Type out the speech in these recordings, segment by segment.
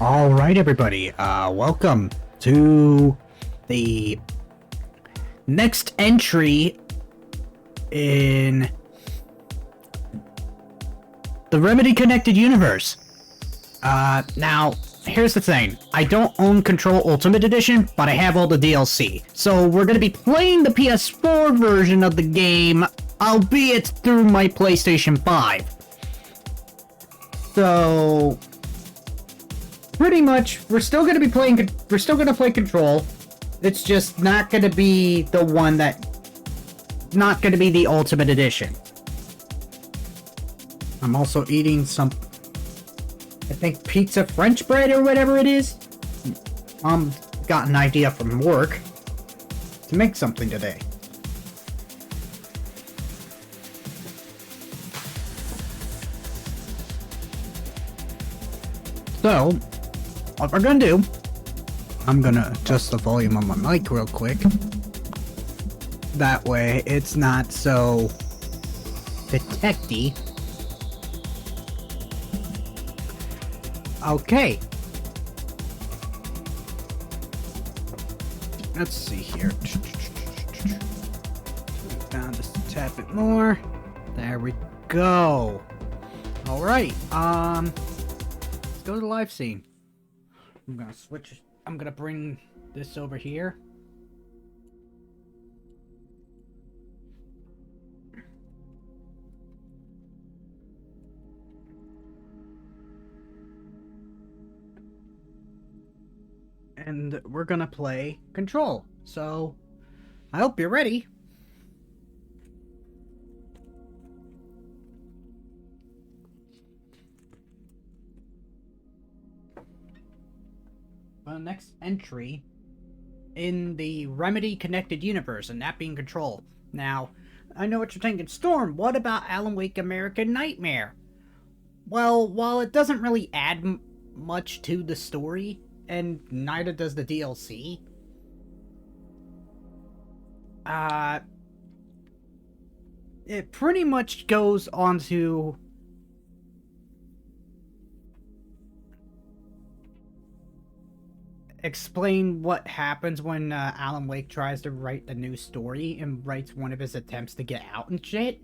All right, everybody. Welcome to the next entry in the Remedy Connected Universe. Now, here's the thing. I don't own Control Ultimate Edition, but I have all the DLC. So we're going to be playing the PS4 version of the game, albeit through my PlayStation 5. So pretty much, we're still going to play Control. It's just not going to be the one not going to be the Ultimate Edition. I'm also eating some, I think, pizza French bread or whatever it is. Got an idea from work to make something today. So, what we're gonna do, I'm gonna adjust the volume on my mic real quick. That way, it's not so detecty. Okay. Let's see here. Down just a tad bit more. There we go. All right. Let's go to the live scene. I'm gonna switch. I'm gonna bring this over here. And we're gonna play Control. So, I hope you're ready. The next entry in the Remedy Connected Universe, and that being Control. Now, I know what you're thinking. Storm, what about Alan Wake American Nightmare? Well, while it doesn't really add much to the story, and neither does the DLC, it pretty much goes on to explain what happens when Alan Wake tries to write the new story and writes one of his attempts to get out and shit.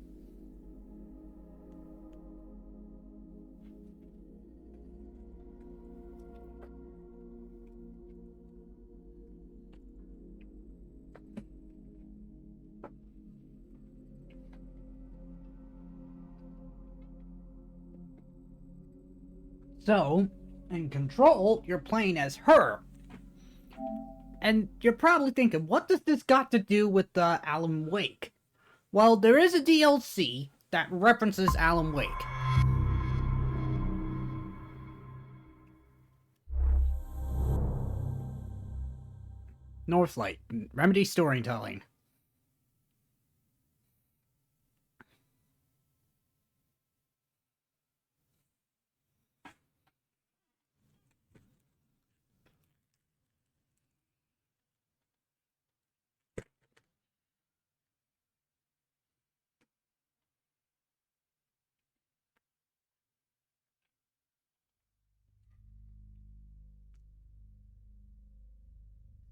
So, in Control, you're playing as her. And you're probably thinking, what does this got to do with Alan Wake? Well, there is a DLC that references Alan Wake. Northlight, Remedy Storytelling.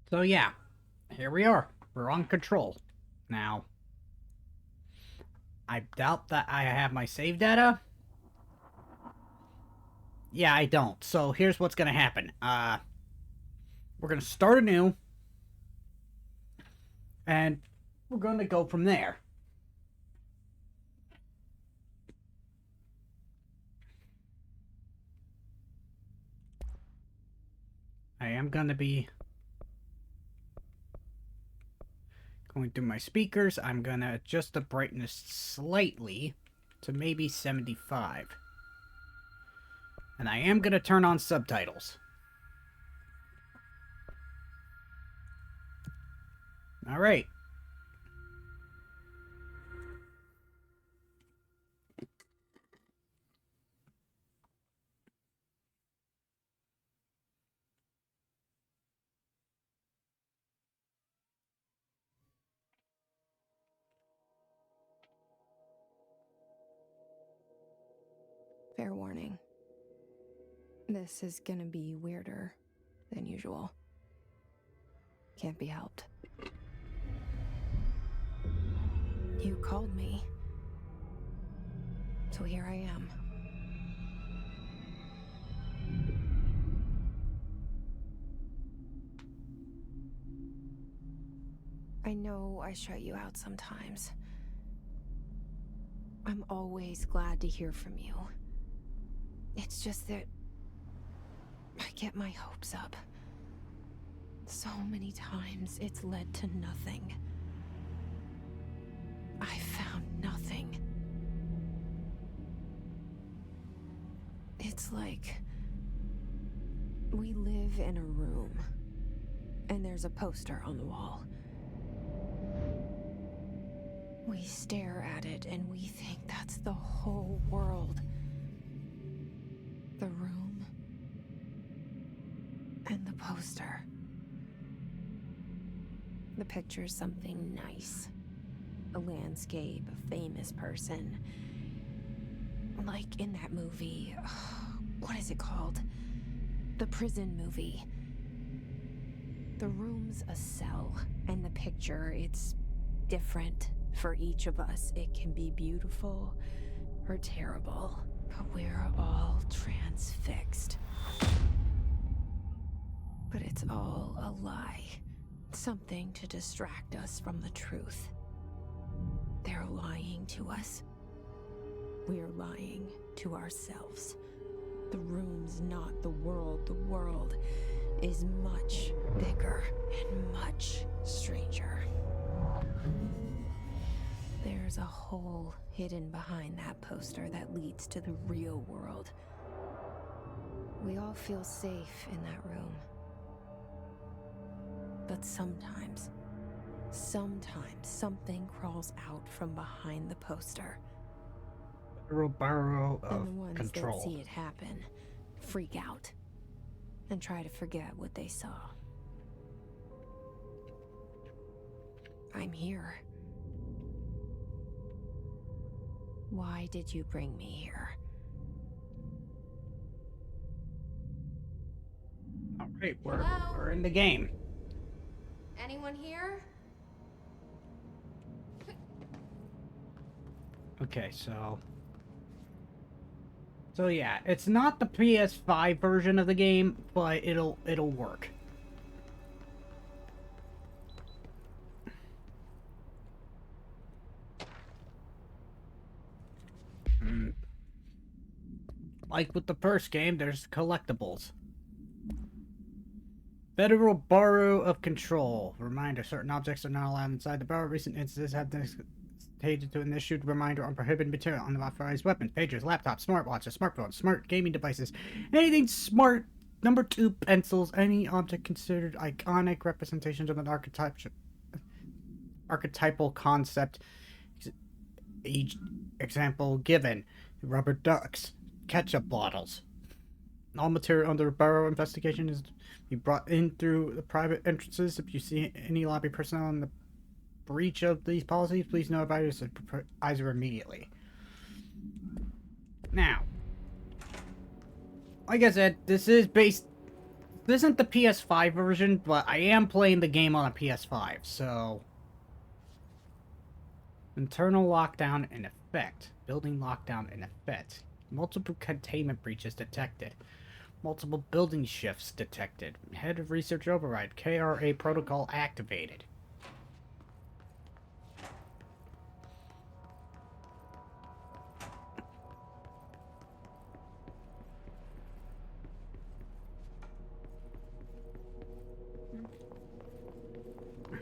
So yeah, here we are. We're on Control. Now, I doubt that I have my save data. Yeah, I don't. So here's what's gonna happen. We're gonna start anew, and we're gonna go from there. I am gonna be going through my speakers. I'm gonna adjust the brightness slightly to maybe 75. And I am gonna turn on subtitles. Alright. Fair warning. This is gonna be weirder than usual. Can't be helped. You called me. So here I am. I know I shut you out sometimes. I'm always glad to hear from you. It's just that I get my hopes up. So many times it's led to nothing. I found nothing. It's like we live in a room, and there's a poster on the wall. We stare at it and we think that's the whole world. The room and the poster. The picture's something nice. A landscape, a famous person. Like in that movie, what is it called? The prison movie. The room's a cell, and the picture, it's different for each of us. It can be beautiful or terrible, but we're all transfixed. But it's all a lie. Something to distract us from the truth. They're lying to us. We're lying to ourselves. The room's not the world. The world is much bigger and much stranger. There's a hole hidden behind that poster that leads to the real world. We all feel safe in that room. But sometimes something crawls out from behind the poster. Federal Bureau of And the ones Control. that see it happen freak out and try to forget what they saw. I'm here. Why did you bring me here? All right, we're Hello? in the game. Anyone here? Okay, so yeah, it's not the PS5 version of the game, but it'll work. Like with the first game, there's collectibles. Federal Bureau of Control. Reminder, certain objects are not allowed inside the Bureau. Recent instances have stated to an issued reminder on prohibited material on unauthorized weapons, pagers, laptops, smartwatches, smartphones, smart gaming devices, anything smart. Number 2, pencils. Any object considered iconic representations of an archetypal concept. Each example given: rubber ducks, ketchup bottles. All material under Bureau investigation is to be brought in through the private entrances. If you see any lobby personnel in the breach of these policies, please notify your supervisor immediately. Now, like I said, this isn't the PS5 version, but I am playing the game on a PS5, so... Internal lockdown in effect. Building lockdown in effect. Multiple containment breaches detected. Multiple building shifts detected. Head of research override. KRA protocol activated.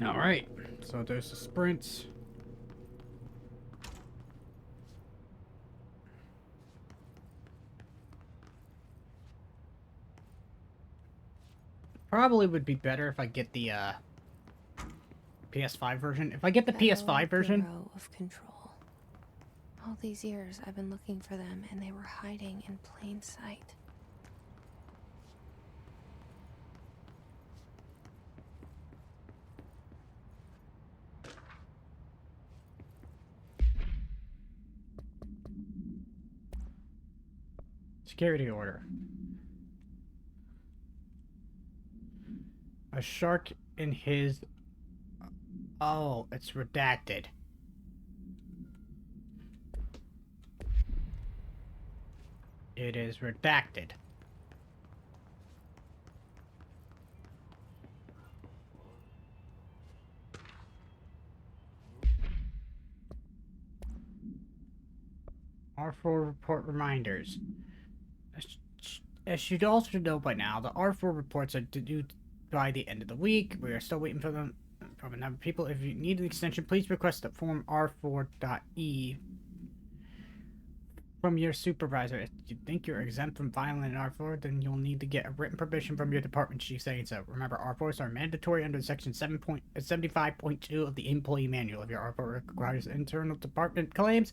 Alright, so there's the sprints. Probably would be better if I get the PS5 version. If I get the PS5 version... Bureau of Control. All these years I've been looking for them and they were hiding in plain sight. Security order. A shark in his... Oh, it's redacted. It is redacted. R4 report reminders. As you'd also know by now, the R4 reports are due by the end of the week. We are still waiting for them from a number of people. If you need an extension, please request a form R4.E from your supervisor. If you think you're exempt from filing an R4, then you'll need to get a written permission from your department chief saying so. Remember, R4s are mandatory under Section 75.2 of the Employee Manual. If your R4 requires internal department claims,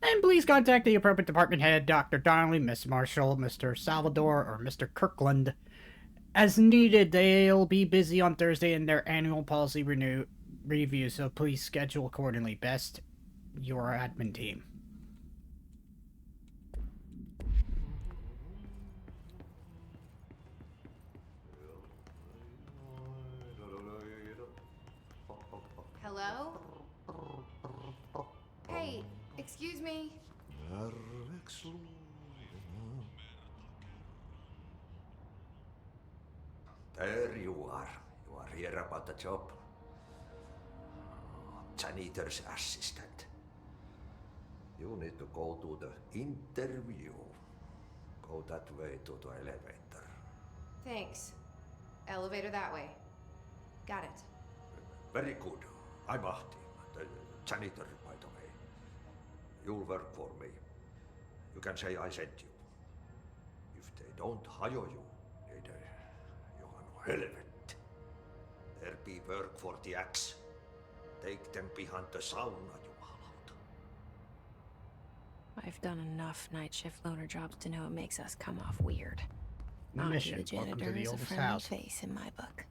then please contact the appropriate department head, Dr. Donnelly, Miss Marshall, Mr. Salvador, or Mr. Kirkland. As needed, they'll be busy on Thursday in their annual policy review, so please schedule accordingly. Best, your admin team. Hello? Hey, excuse me. There you are. You are here about the job. Janitor's assistant. You need to go to the interview. Go that way to the elevator. Thanks. Elevator that way. Got it. Very good. I'm Ahti, the janitor, by the way. You'll work for me. You can say I sent you. If they don't hire you, Johan helvet. There be work for the axe. Take them behind the sauna, jumalauta. I've done enough night shift loner jobs to know it makes us come off weird. Mission. The Welcome to janitor the is a oldest friendly house. face in my book.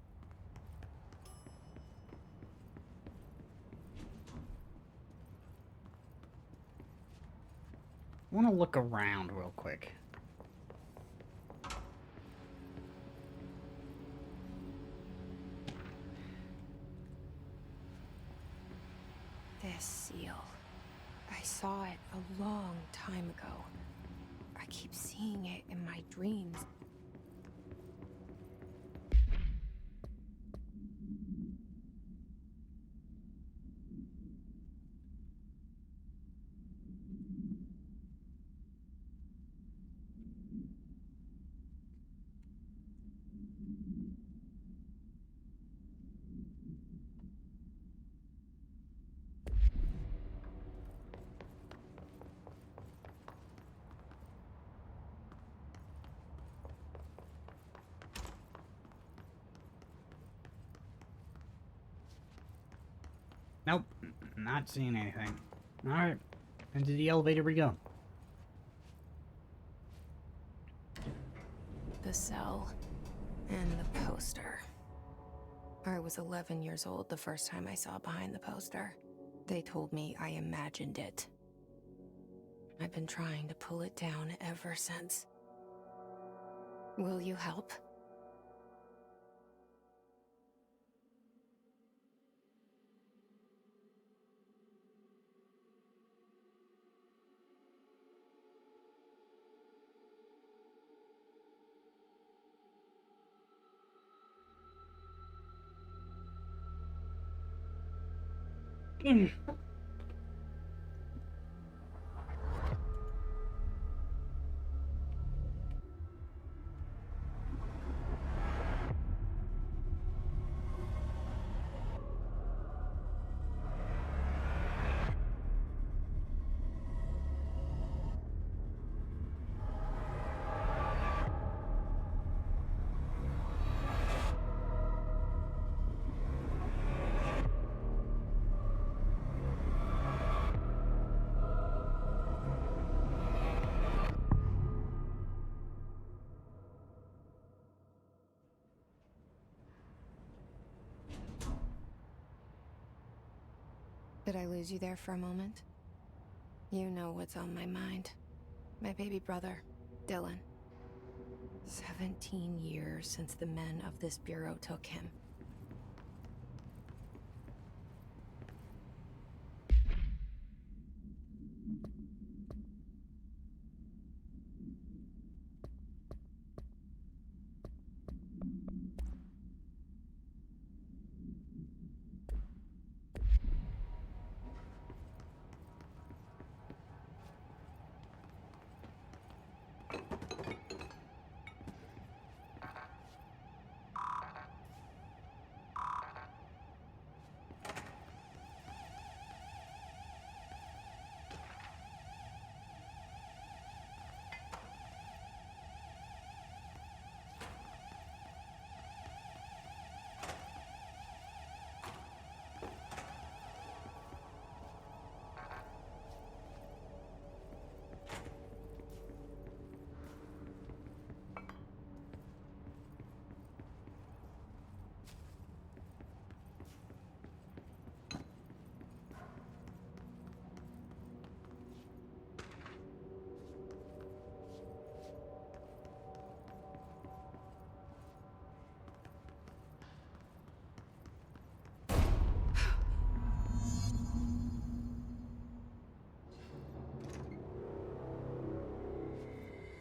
I want to look around real quick. This seal. I saw it a long time ago. I keep seeing it in my dreams. Nope, not seeing anything. Alright, into the elevator we go. The cell and the poster. I was 11 years old the first time I saw behind the poster. They told me I imagined it. I've been trying to pull it down ever since. Will you help? Did I lose you there for a moment? You know what's on my mind. My baby brother, Dylan. 17 years since the men of this bureau took him.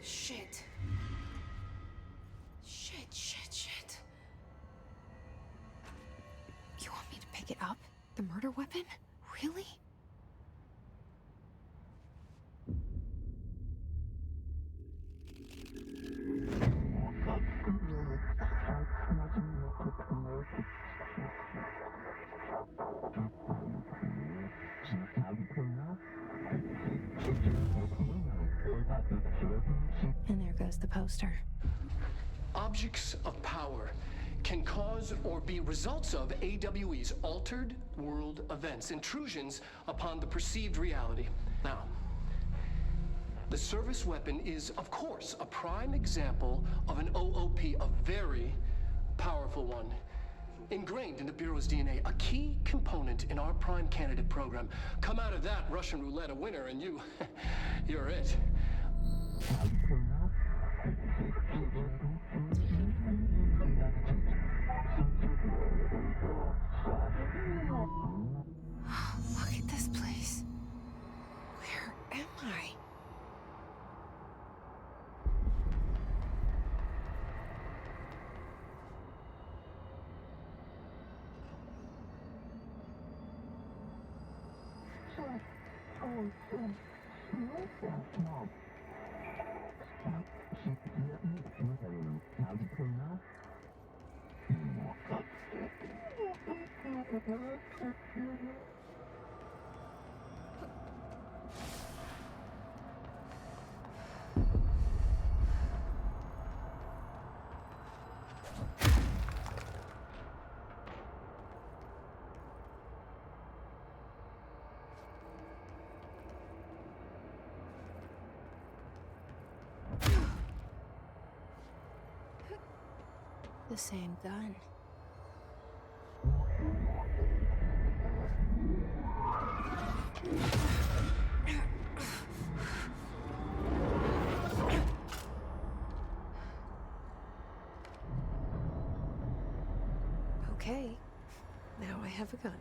Shit. Shit. You want me to pick it up? The murder weapon? Really? And there goes the poster. Objects of power can cause or be results of AWE's altered world events, intrusions upon the perceived reality. Now, the service weapon is, of course, a prime example of an OOP, a very powerful one. Ingrained in the Bureau's DNA, a key component in our prime candidate program. Come out of that Russian roulette a winner and you're it. Look at this place. Where am I? The same gun. Okay, now I have a gun.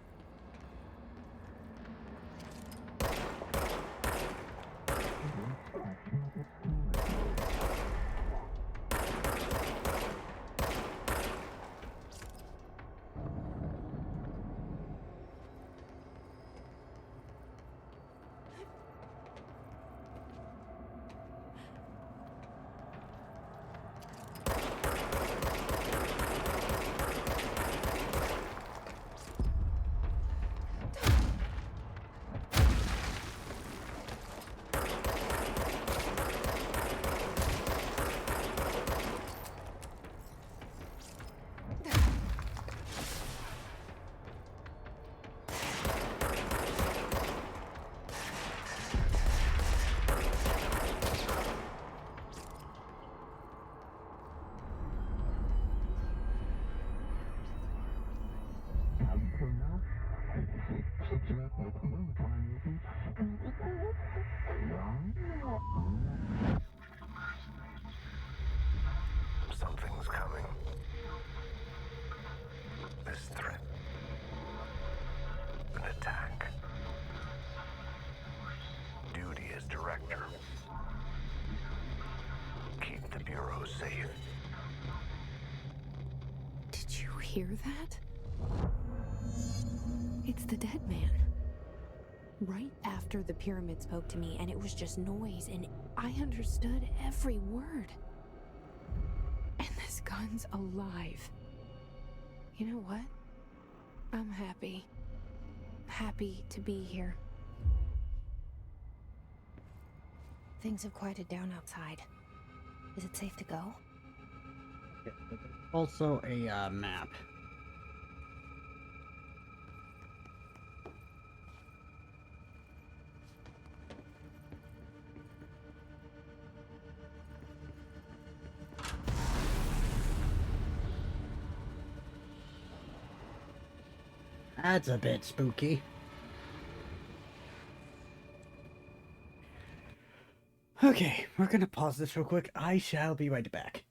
Bureau safe. Did you hear that? It's the dead man. Right after the pyramid spoke to me, and it was just noise, and I understood every word. And this gun's alive. You know what? I'm happy. Happy to be here. Things have quieted down outside. Is it safe to go? Also a map. That's a bit spooky. Okay, we're gonna pause this real quick. I shall be right back.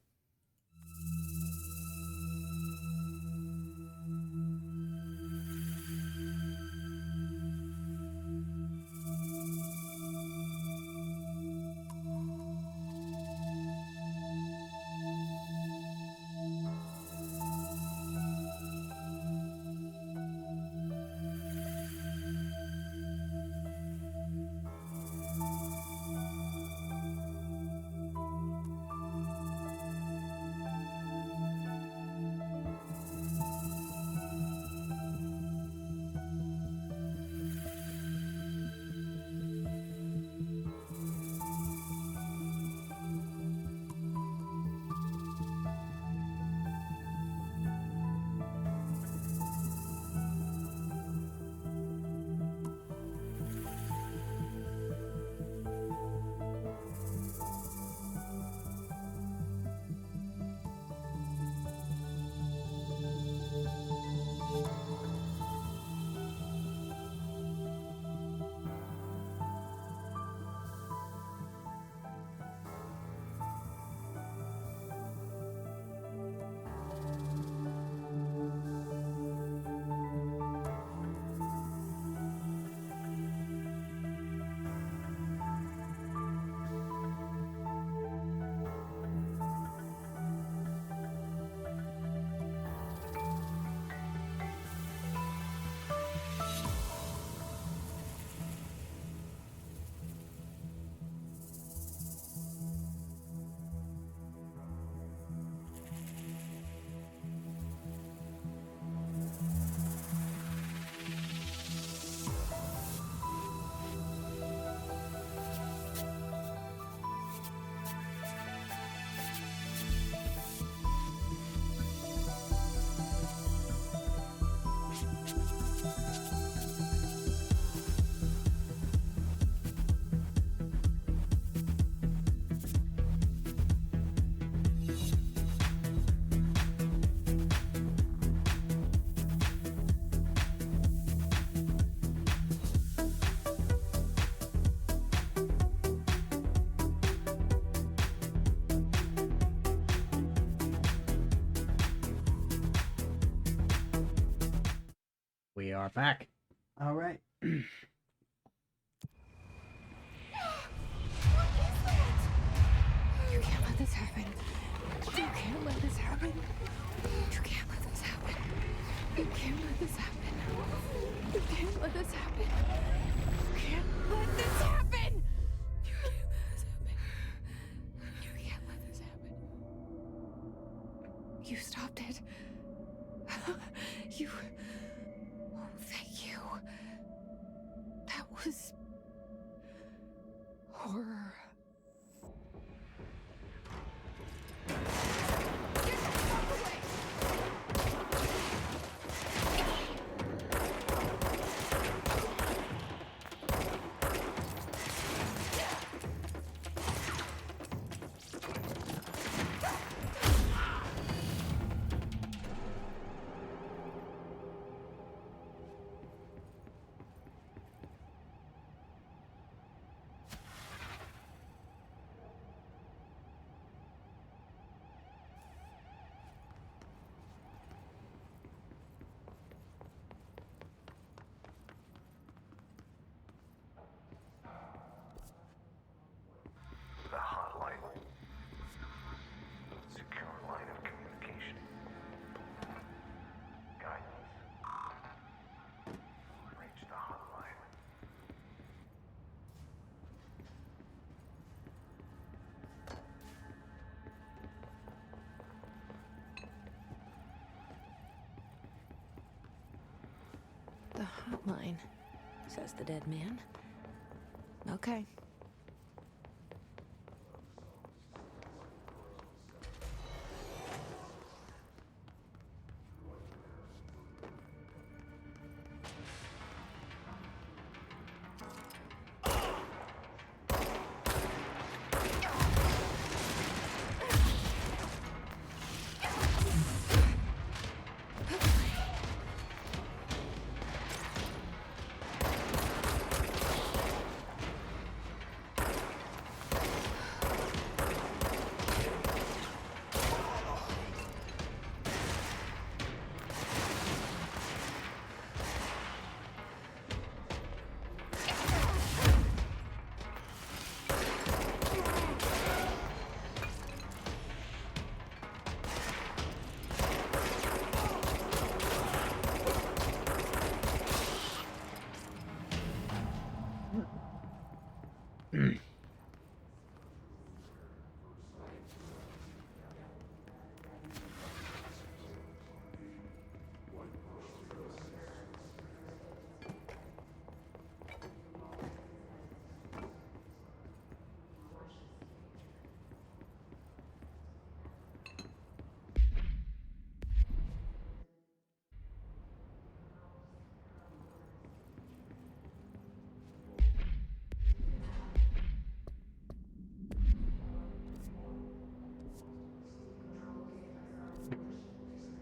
We are back. All right. You can't let this happen. You can't let this happen. You can't let this happen. You can't let this happen. You can't let this happen. You can't let this happen. You can't let this happen. You can't let this happen. You stopped it. You... Oh, thank you. That was... horror. fine, says the dead man. Okay.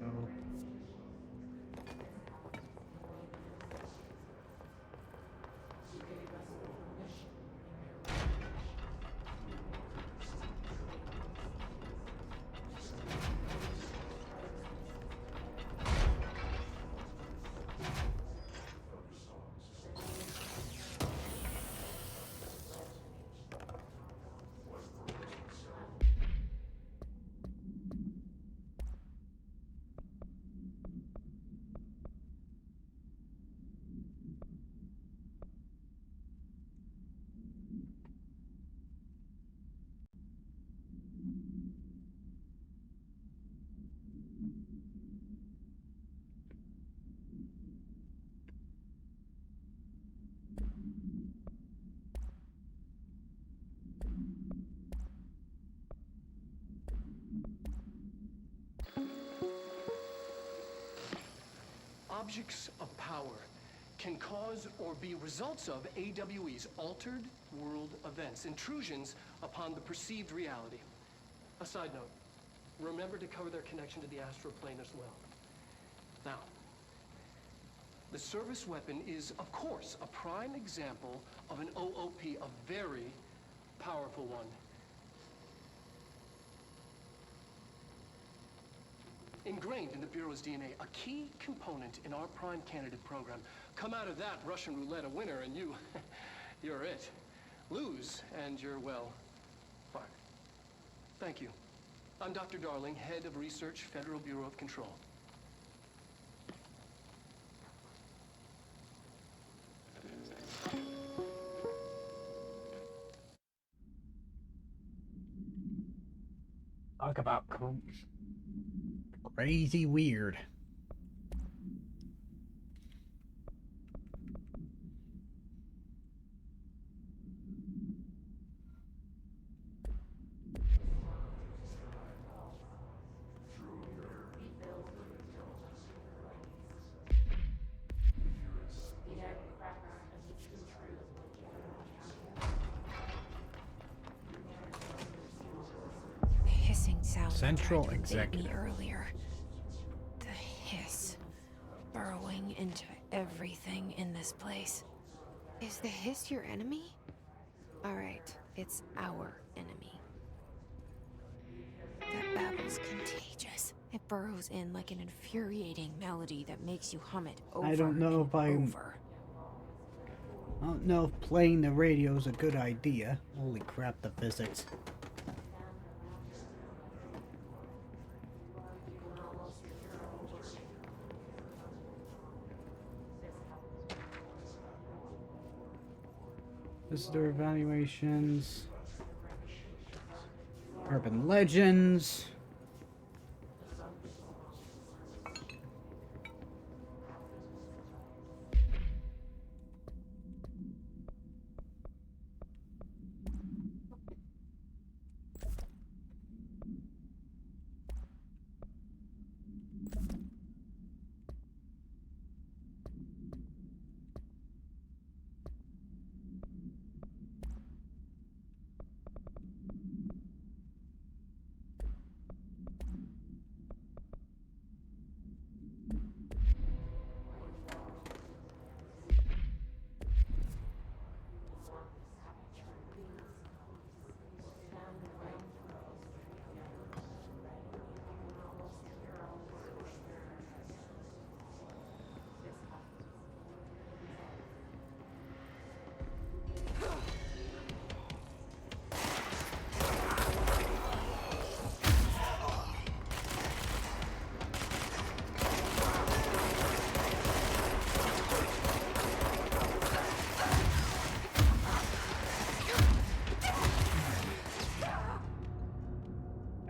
Oh. Objects of power can cause or be results of AWE's altered world events, intrusions upon the perceived reality. A side note, remember to cover their connection to the astral plane as well. Now, the service weapon is, of course, a prime example of an OOP, a very powerful one. Ingrained in the Bureau's DNA, a key component in our prime candidate program. Come out of that Russian roulette a winner and you're it. Lose and you're, well, fired. Thank you. I'm Dr. Darling, Head of Research, Federal Bureau of Control. Talk about crazy weird. The hissing sound Central that tried to invade me Executive. earlier. The hiss burrowing into everything in this place. Is the hiss your enemy? Alright, it's our enemy. That babble's contagious. It burrows in like an infuriating melody that makes you hum it over I don't know and if I'm- over. I don't know if playing the radio is a good idea. Holy crap, the physics. Visitor evaluations. Urban legends.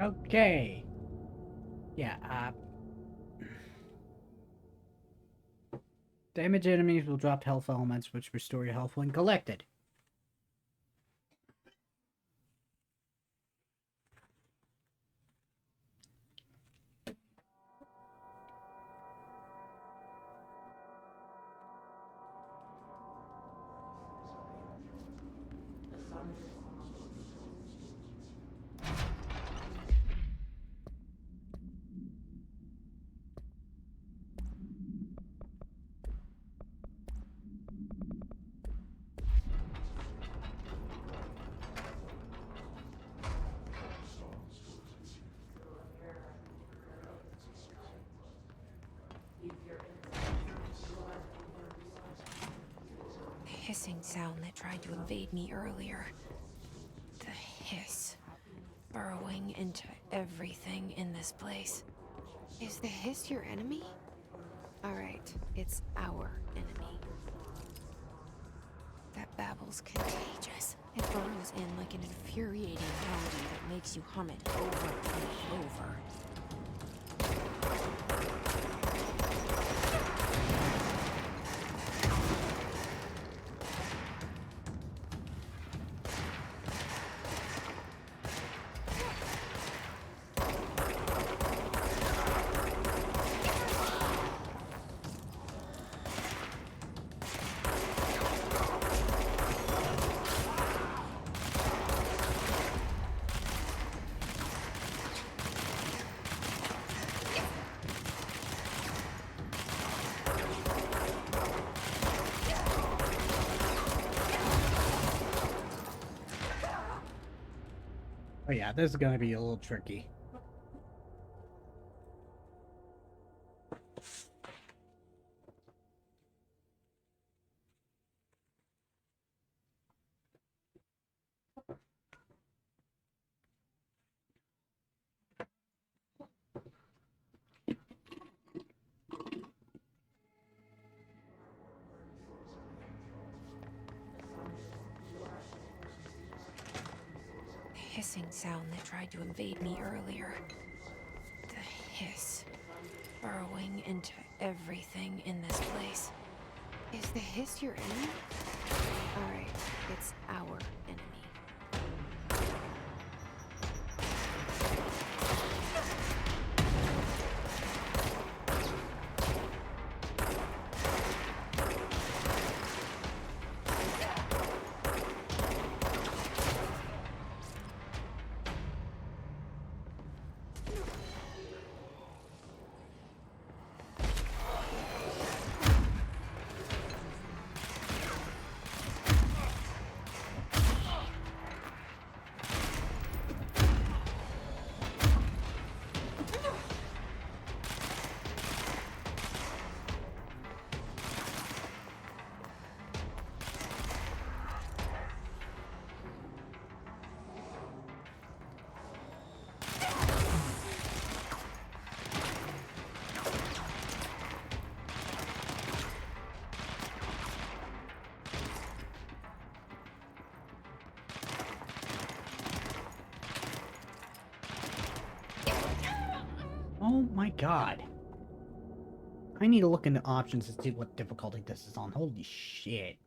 Okay. Yeah, damaged enemies will drop health elements which restore your health when collected. Hissing sound that tried to invade me earlier. The hiss. Burrowing into everything in this place. Is the hiss your enemy? Alright, it's our enemy. That babble's contagious. It burrows in like an infuriating melody that makes you hum it over and over. Oh yeah, this is gonna be a little tricky. Hissing sound that tried to invade me earlier. The hiss. Burrowing into everything in this place. Is the hiss your enemy? Alright, it's our enemy. Oh my god. I need to look into options to see what difficulty this is on. Holy shit.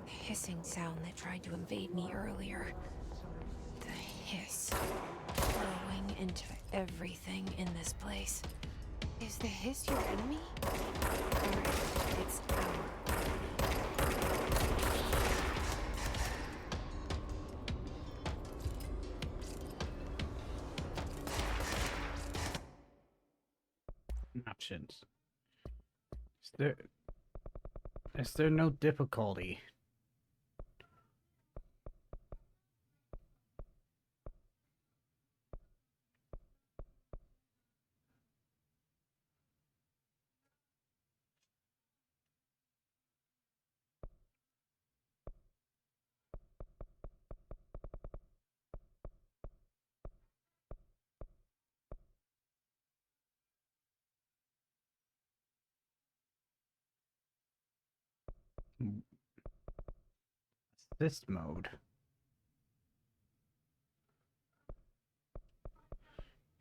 Hissing sound that tried to invade me earlier. The hiss. Burrowing into everything in this place. Is the hiss your enemy? Alright, it's our enemy. missions. Is there no difficulty? Assist mode.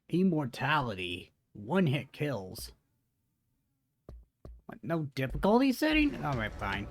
Immortality. One-hit kills. What, no difficulty setting? Alright, fine.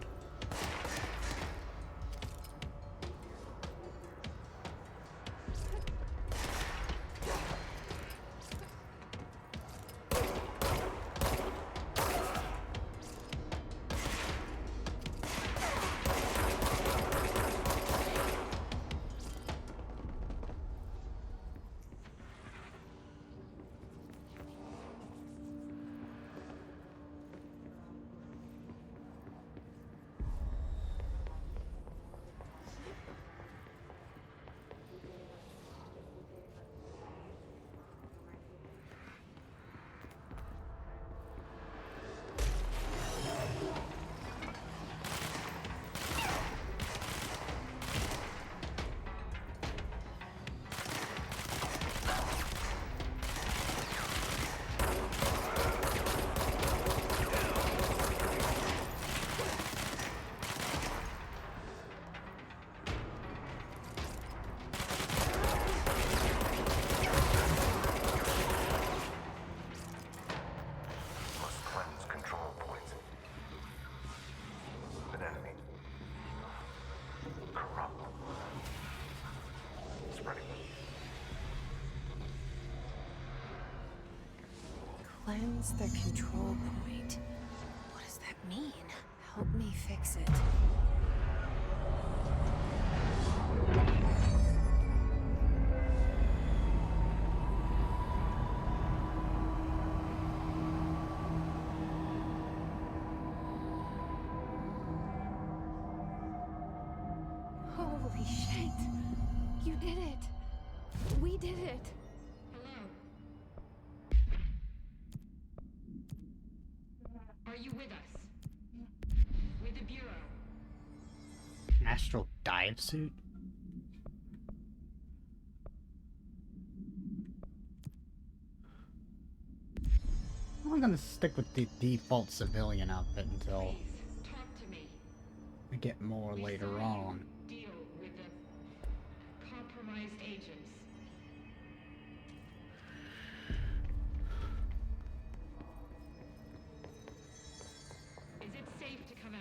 Cleanse the control point. What does that mean? Help me fix it. Holy shit! You did it! We did it! Are you with us? With the Bureau? Astral dive suit? I'm gonna stick with the default civilian outfit until Please, talk to me. we get more later on. Deal with the compromised agents. Is it safe to come out?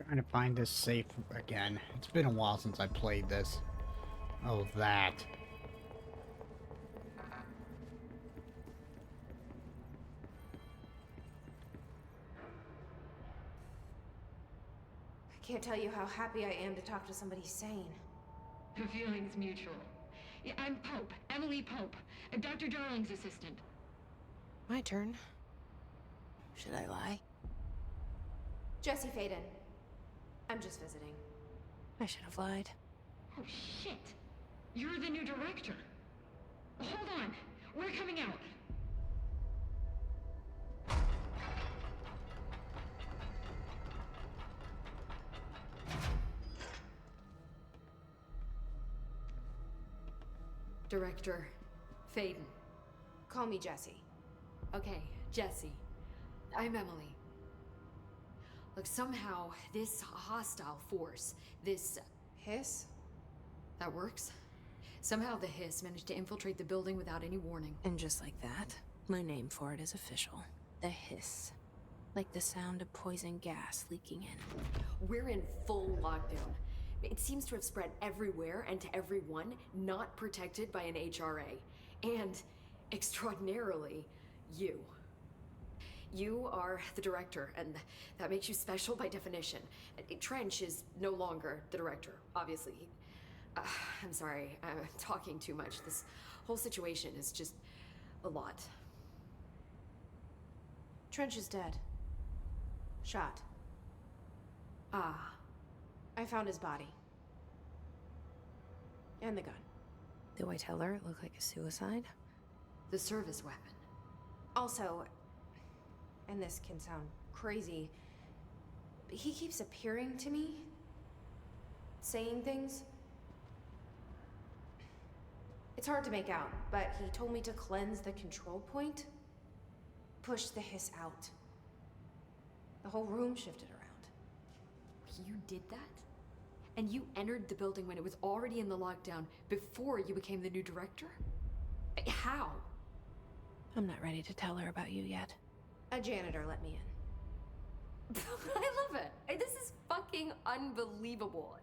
Trying to find this safe again. It's been a while since I played this. Oh, that. I can't tell you how happy I am to talk to somebody sane. The feeling's mutual. Yeah, I'm Pope. Emily Pope. Dr. Darling's assistant. My turn. Should I lie? Jesse Faden. I'm just visiting. I should have lied. Oh, shit. You're the new director. Hold on. We're coming out. Director Faden. Call me Jesse. Okay, Jesse. I'm Emily. Look, somehow this hostile force, this hiss, that works. Somehow the hiss managed to infiltrate the building without any warning. And just like that, my name for it is official. The hiss. Like the sound of poison gas leaking in. We're in full lockdown. It seems to have spread everywhere and to everyone not protected by an HRA. And, extraordinarily, you. You are the director, and that makes you special by definition. Trench is no longer the director, obviously. I'm sorry, I'm talking too much. This whole situation is just a lot. Trench is dead. Shot. Ah. I found his body. And the gun. Do I tell her it looked like a suicide? The service weapon. Also, and this can sound crazy, but he keeps appearing to me, saying things. It's hard to make out, but he told me to cleanse the control point, push the hiss out. The whole room shifted around. You did that? And you entered the building when it was already in the lockdown before you became the new director? How? I'm not ready to tell her about you yet. A janitor let me in. I love it. This is fucking unbelievable.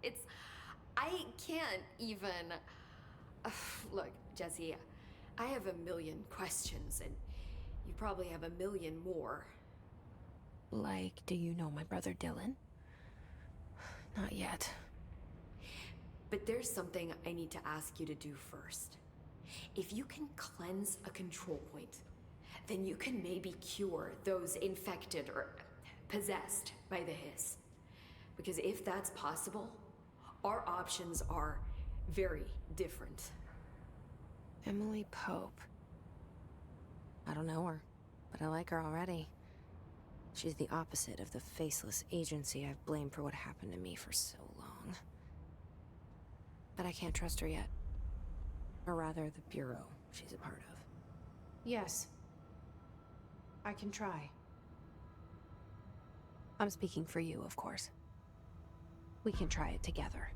I can't even... Look, Jesse, I have a million questions, and you probably have a million more. Like, do you know my brother Dylan? Not yet. But there's something I need to ask you to do first. If you can cleanse a control point, then you can maybe cure those infected or possessed by the hiss. Because if that's possible, our options are very different. Emily Pope. I don't know her, but I like her already. She's the opposite of the faceless agency I've blamed for what happened to me for so long. But I can't trust her yet. Or rather, the Bureau she's a part of. Yes. I can try. I'm speaking for you, of course. We can try it together.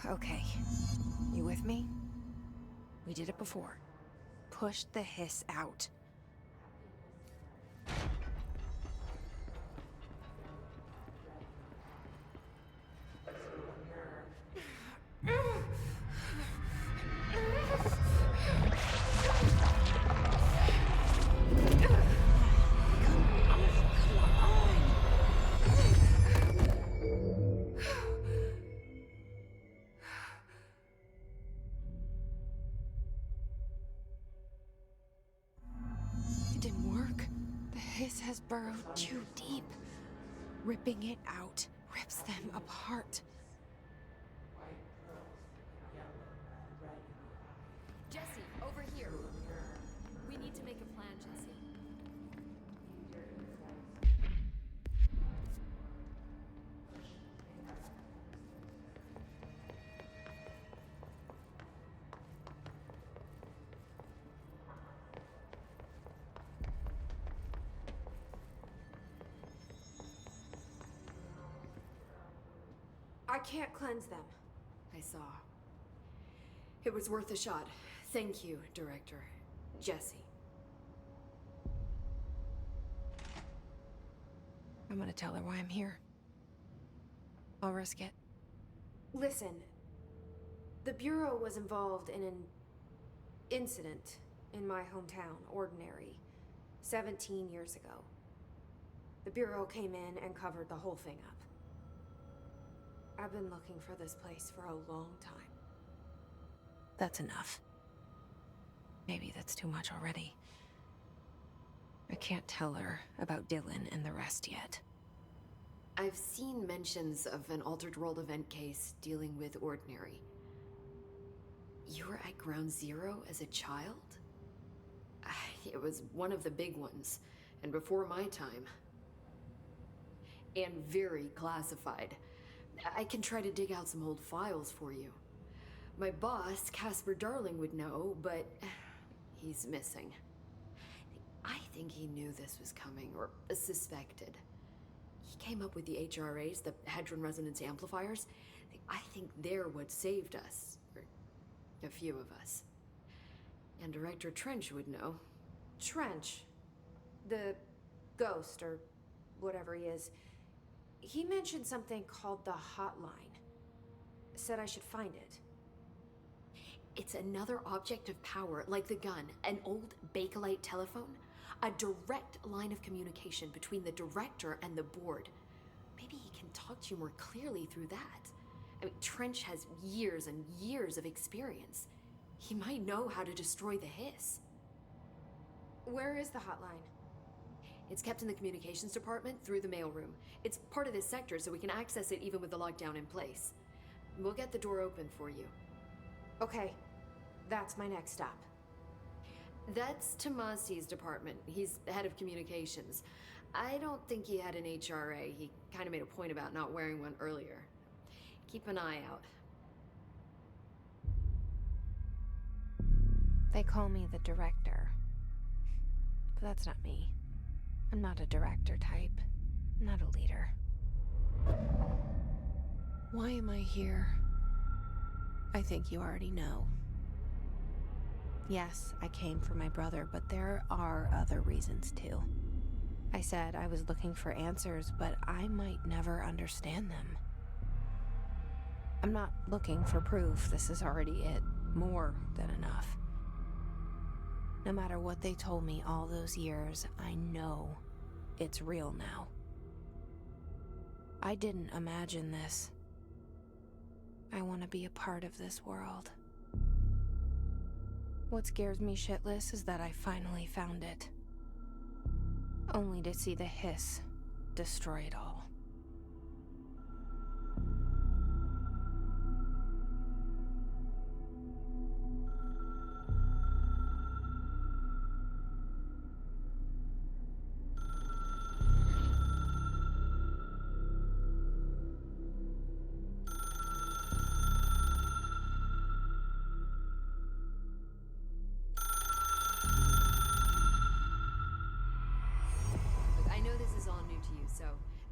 Okay. You with me? We did it before. Push the hiss out. It didn't work. The hiss has burrowed too deep. Ripping it out rips them apart. Jesse, over here. We need to make a plan, Jesse. I can't cleanse them. I saw. It was worth a shot. Thank you, Director. Jesse. I'm gonna tell her why I'm here. I'll risk it. Listen, the Bureau was involved in an incident in my hometown, Ordinary, 17 years ago. The Bureau came in and covered the whole thing up. I've been looking for this place for a long time. That's enough. Maybe that's too much already. I can't tell her about Dylan and the rest yet. I've seen mentions of an Altered World event case dealing with Ordinary. You were at Ground Zero as a child? It was one of the big ones, and before my time. And very classified. I can try to dig out some old files for you. My boss, Casper Darling, would know, but he's missing. I think he knew this was coming, or suspected. He came up with the HRAs, the Hadron Resonance Amplifiers. I think they're what saved us. Or a few of us. And Director Trench would know. Trench. The ghost, or whatever he is. He mentioned something called the Hotline. Said I should find it. It's another object of power, like the gun, an old Bakelite telephone. A direct line of communication between the director and the board. Maybe he can talk to you more clearly through that. I mean, Trench has years and years of experience. He might know how to destroy the hiss. Where is the hotline? It's kept in the communications department through the mailroom. It's part of this sector, so we can access it even with the lockdown in place. We'll get the door open for you. Okay, that's my next stop. That's Tomasi's department. He's head of communications. I don't think he had an HRA. He kind of made a point about not wearing one earlier. Keep an eye out. They call me the director. But that's not me. I'm not a director type. I'm not a leader. Why am I here? I think you already know. Yes, I came for my brother, but there are other reasons too. I said I was looking for answers, but I might never understand them. I'm not looking for proof. This is already it. More than enough. No matter what they told me all those years, I know it's real now. I didn't imagine this. I want to be a part of this world. What scares me shitless is that I finally found it. Only to see the hiss destroy it all.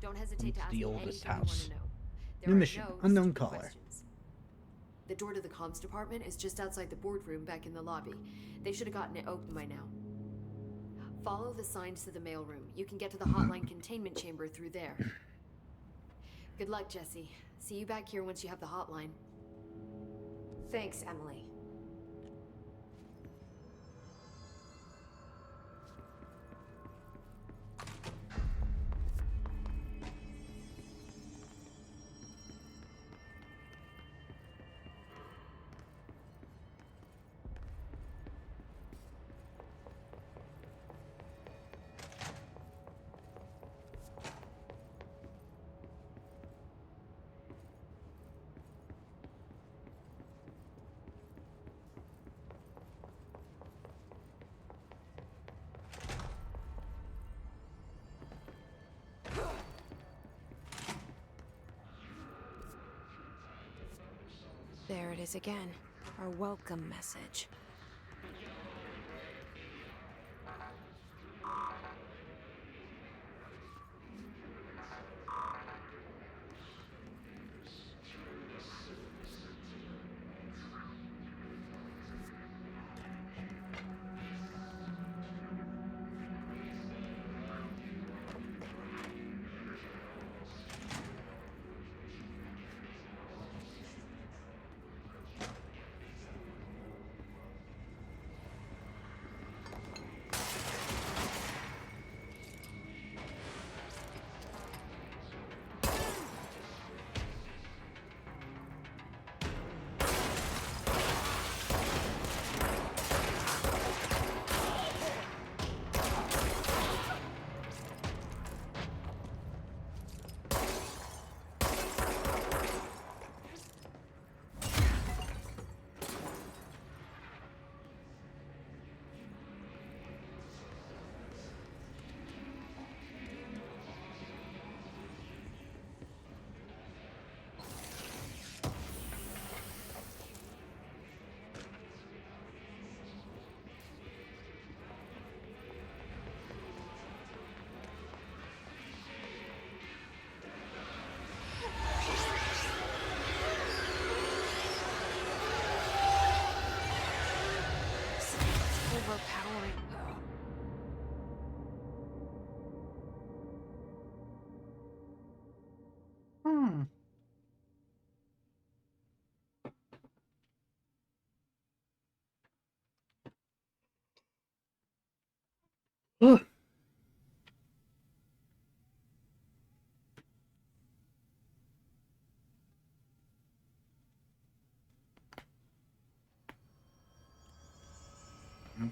Don't hesitate to ask The me oldest anything house. you want to know. New There are mission, no unknown stupid caller. questions. The door to the comms department is just outside the boardroom back in the lobby. They should have gotten it open by now. Follow the signs to the mailroom. You can get to the hotline containment chamber through there. Good luck, Jesse. See you back here once you have the hotline. Thanks, Emily. There it is again. Our welcome message.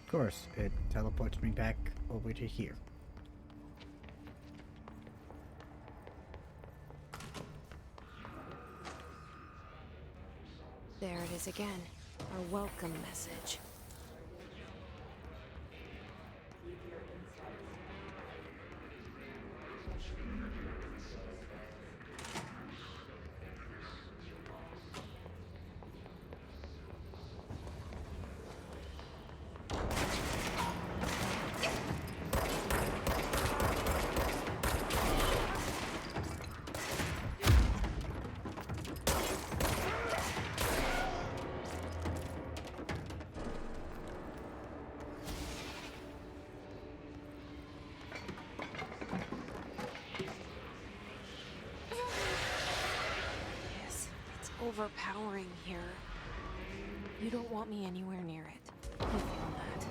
Of course, it teleports me back over to here. There it is again. Our welcome message. Overpowering here. You don't want me anywhere near it. You feel that?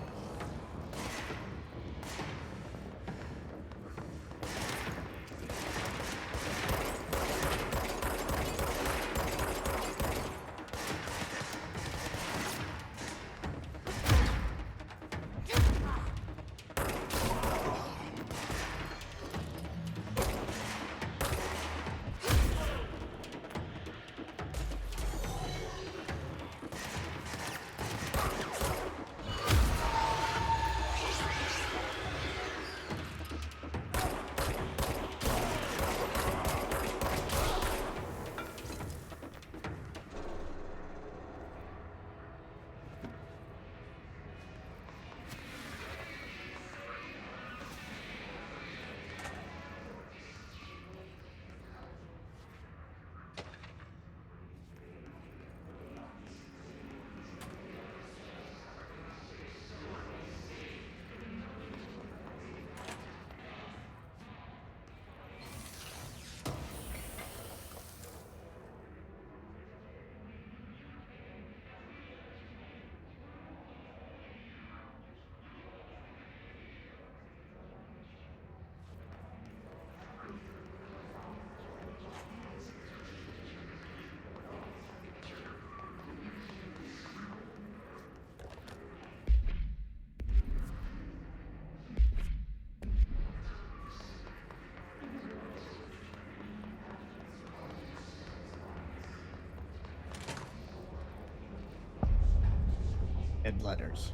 Red letters.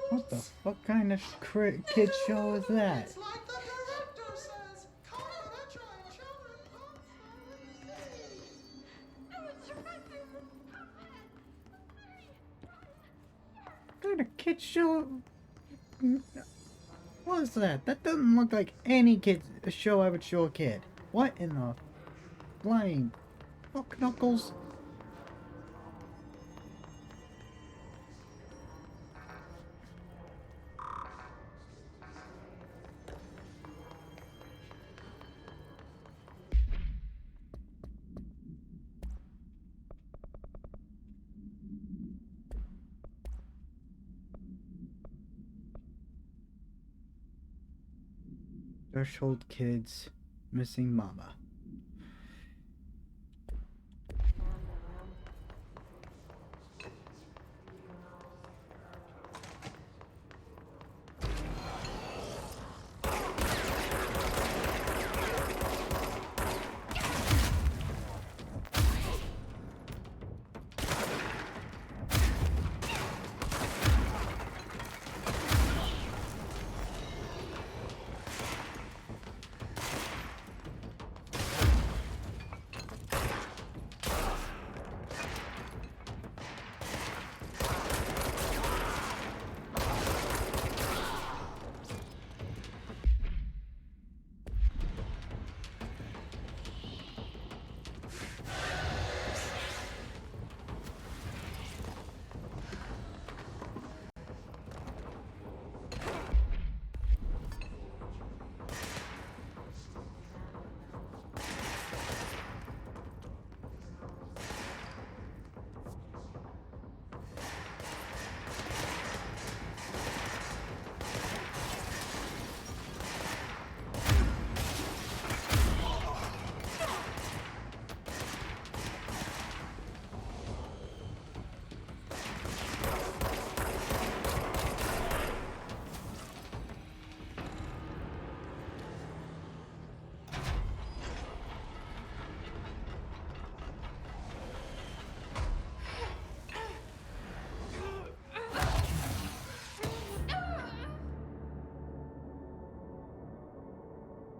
What the fuck kind of kid show is that? It's like the director says. Confidential and children What kind of kid show was that? That doesn't look like any kid show I would show a kid. What in the flying fuck knuckles? Threshold kids missing mama.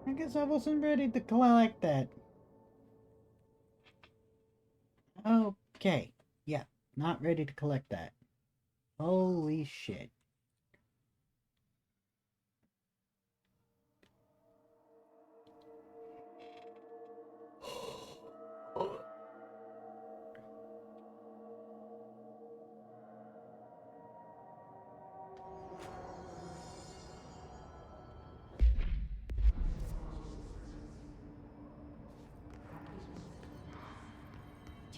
I guess I wasn't ready to collect that. Okay. Yeah, not ready to collect that. Holy shit.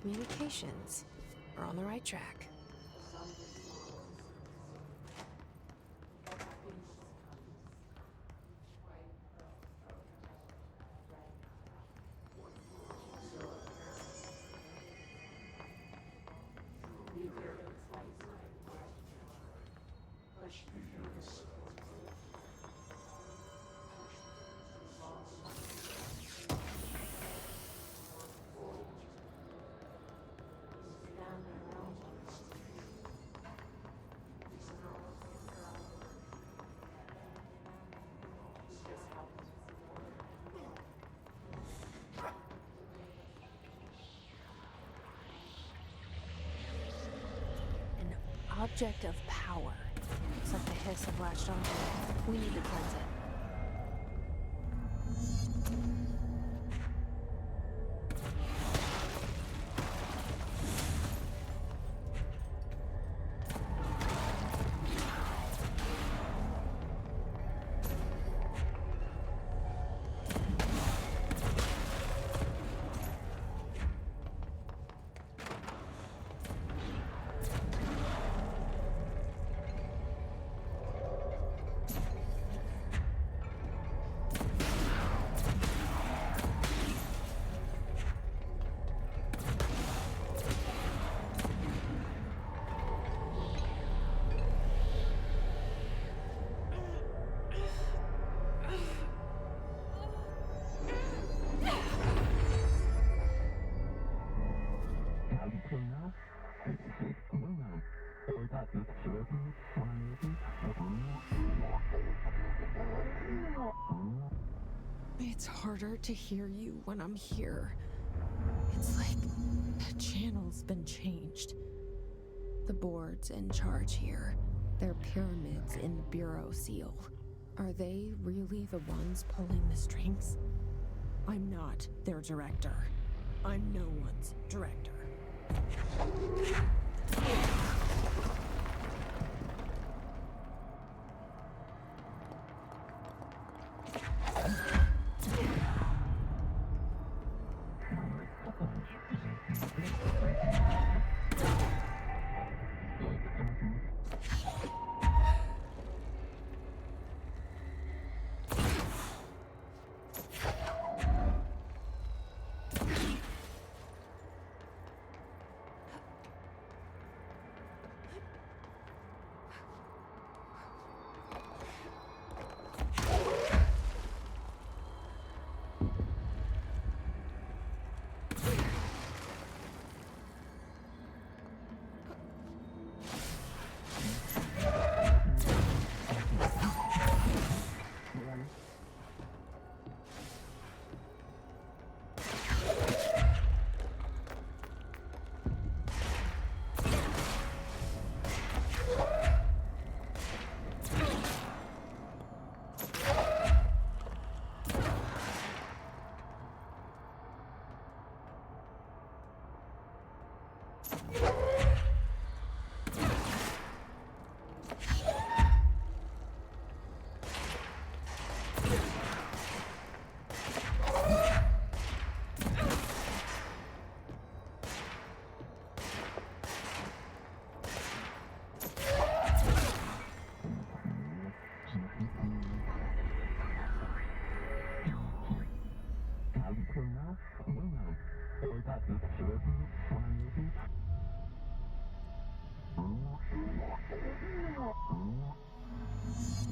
Communications. We're on the right track. Object of power. Looks like the hiss have latched onto it. We need to cleanse it. It's harder to hear you when I'm here. It's like the channel's been changed. The board's in charge here. They're pyramids in the Bureau seal. Are they really the ones pulling the strings? I'm not their director. I'm no one's director.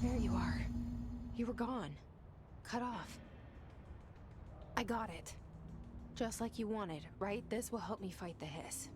There you are. You were gone. Cut off. I got it. Just like you wanted, right? This will help me fight the hiss.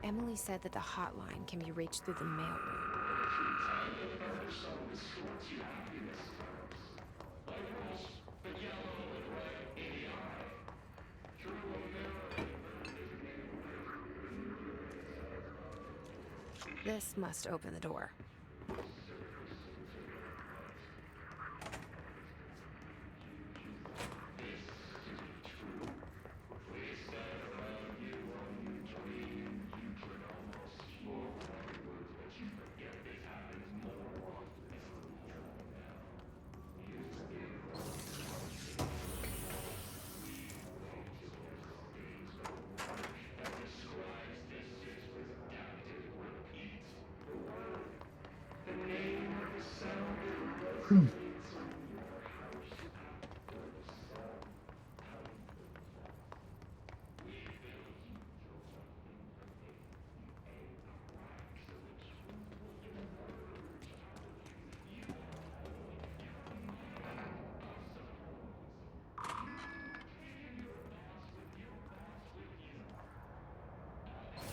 Emily said that the hotline can be reached through the mailroom. This must open the door.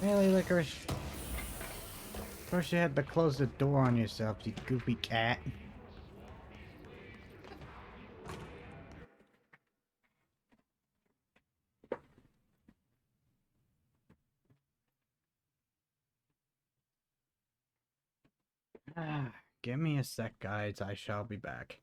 Really, Licorice? Of course you had to close the door on yourself, you goofy cat. Give me a sec, guys. I shall be back.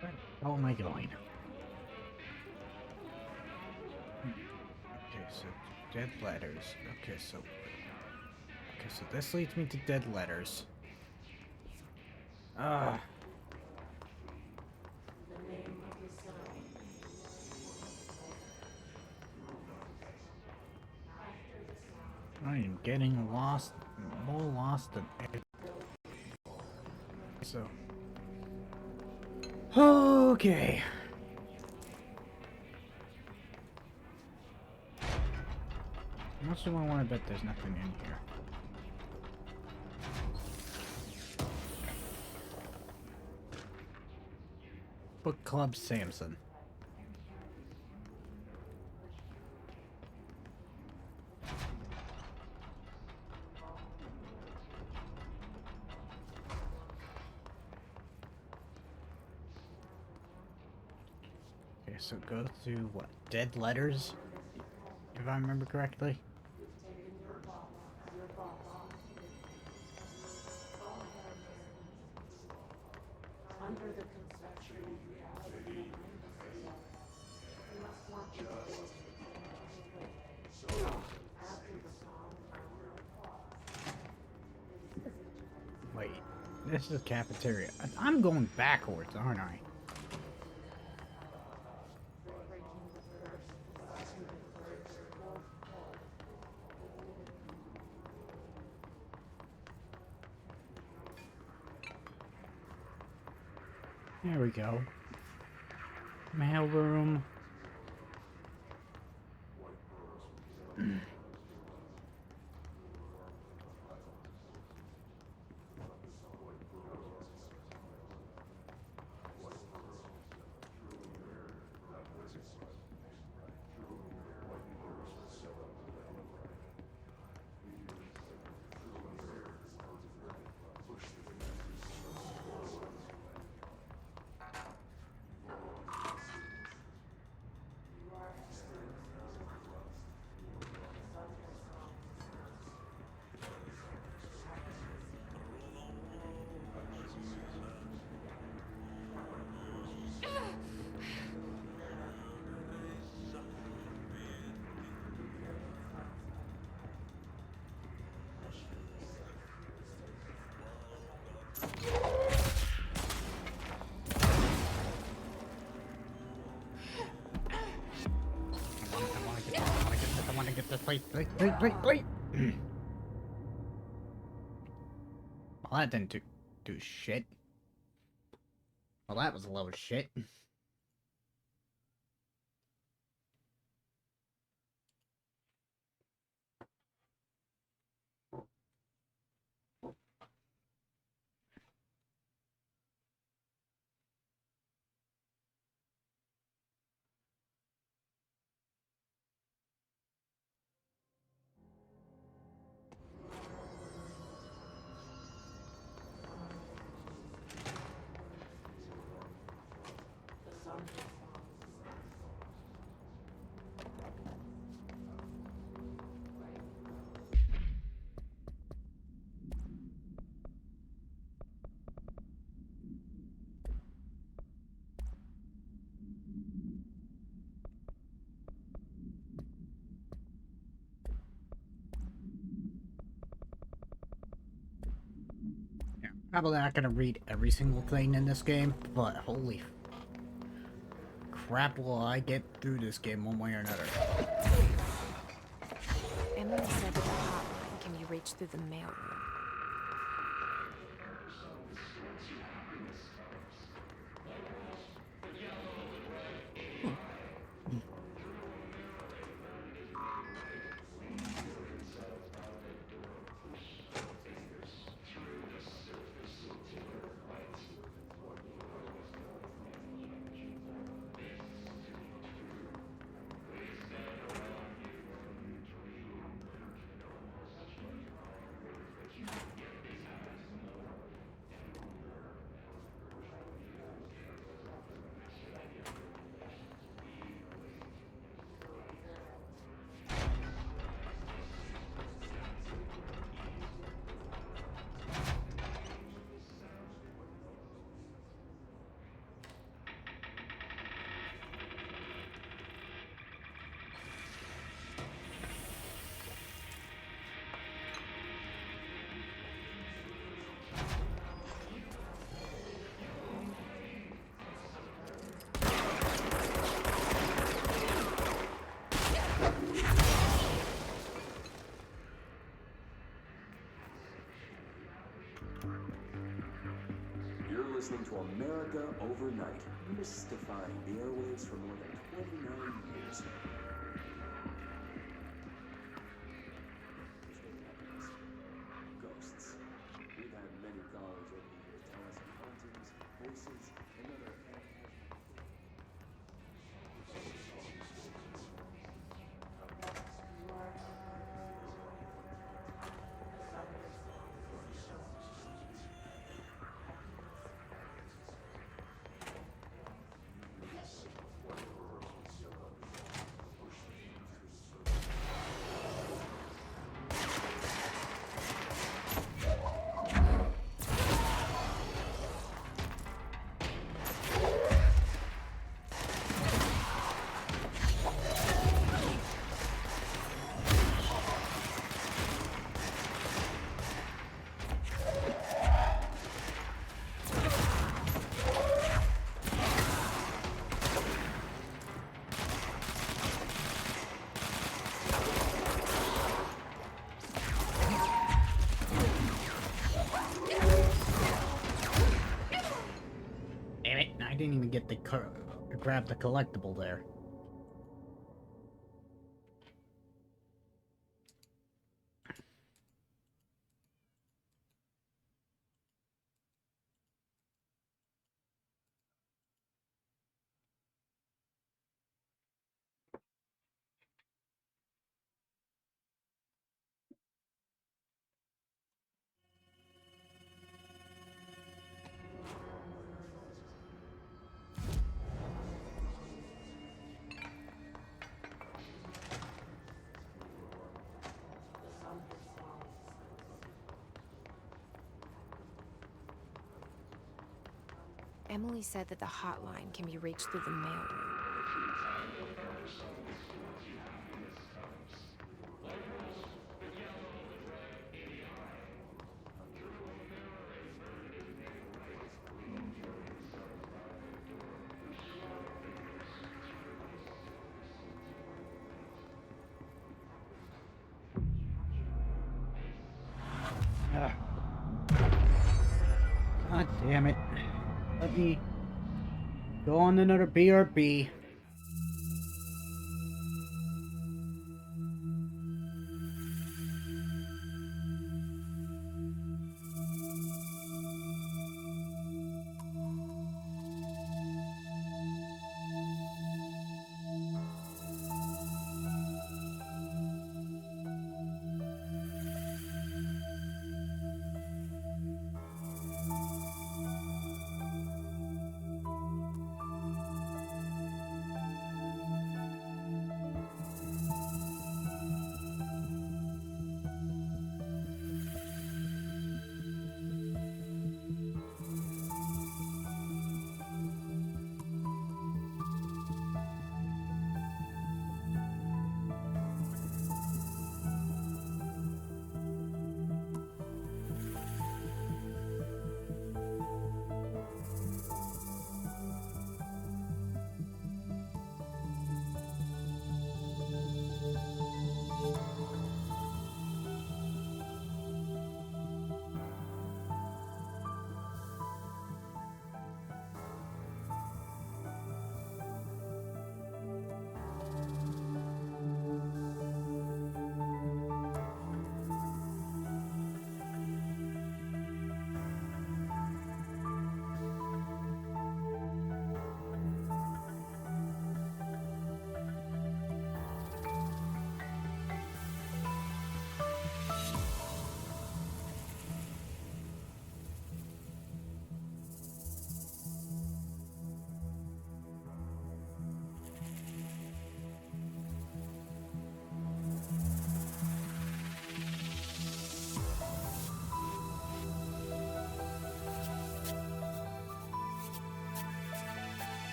Where the hell am I going? Okay, so dead letters. Okay, so this leads me to dead letters. Ah. I am getting lost, more lost than ever. So. Okay. How much do I want to bet there's nothing in here? Book Club Samson. Okay, so go to what? Dead letters? If I remember correctly. Under the conception of reality, we must want justice. This is cafeteria. I'm going backwards, aren't I? There we go. Mail room. I want to get this place. Please. Well, that didn't do shit. Well, that was a load of shit. Probably not gonna read every single thing in this game, but holy crap, will I get through this game one way or another. Emily said that the hotline can be reached through the mailroom. Listening to America Overnight, mystifying the airwaves for more than 29 years. Ghosts. We've had many callers over the years tell us of hauntings, voices, and other get the grab the collectible there. Emily said that the hotline can be reached through the mailroom. God damn it. Let me go on another BRB.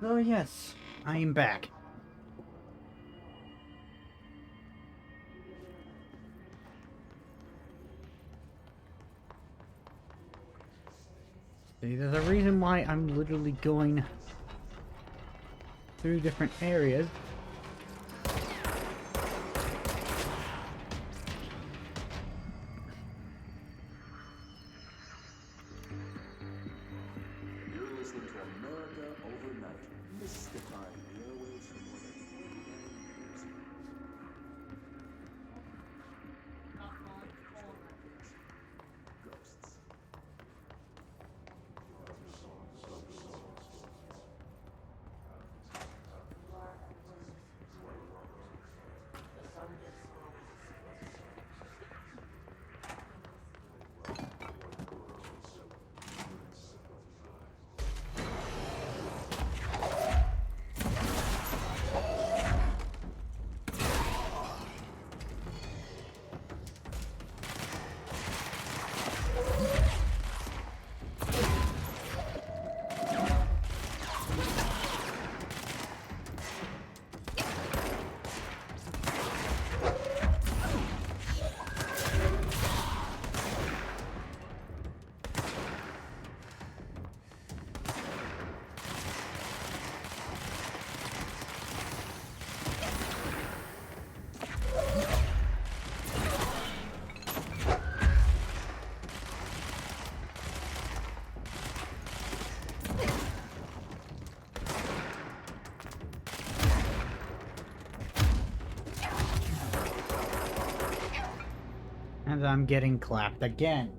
Oh yes, I am back. See, there's a reason why I'm literally going through different areas. You're listening to America Overnight, mystifying the airwaves for more than 29 years. Ghosts. And I'm getting clapped again.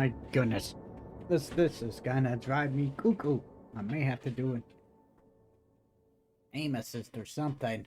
my goodness. This is gonna drive me cuckoo. I may have to do an aim assist or something.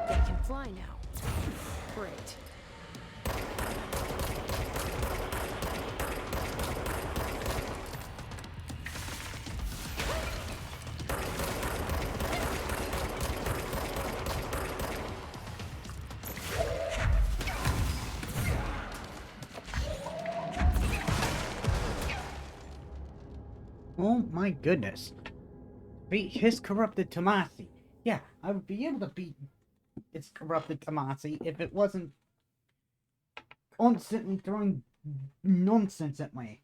They can fly now. Great. Oh my goodness. Beat his corrupted Tomasi. Yeah, I would be able to beat its corrupted Tomasi if it wasn't constantly throwing nonsense at me.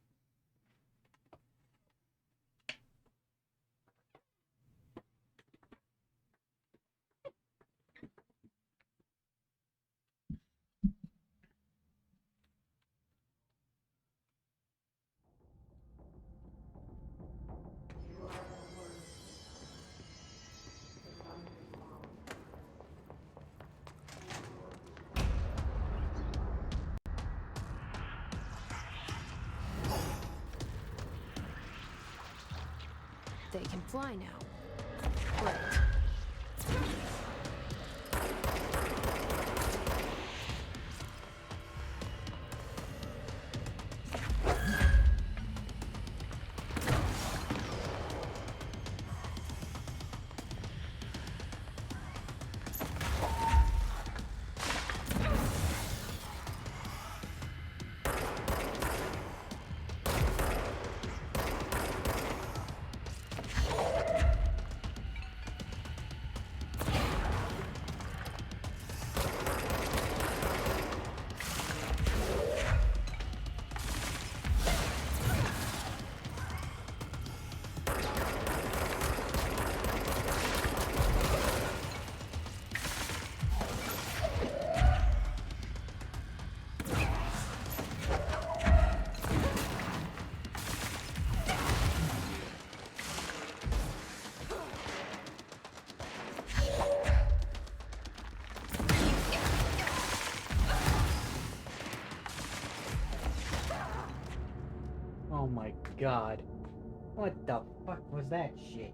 They can fly now. Great. Oh my god. What the fuck was that shit?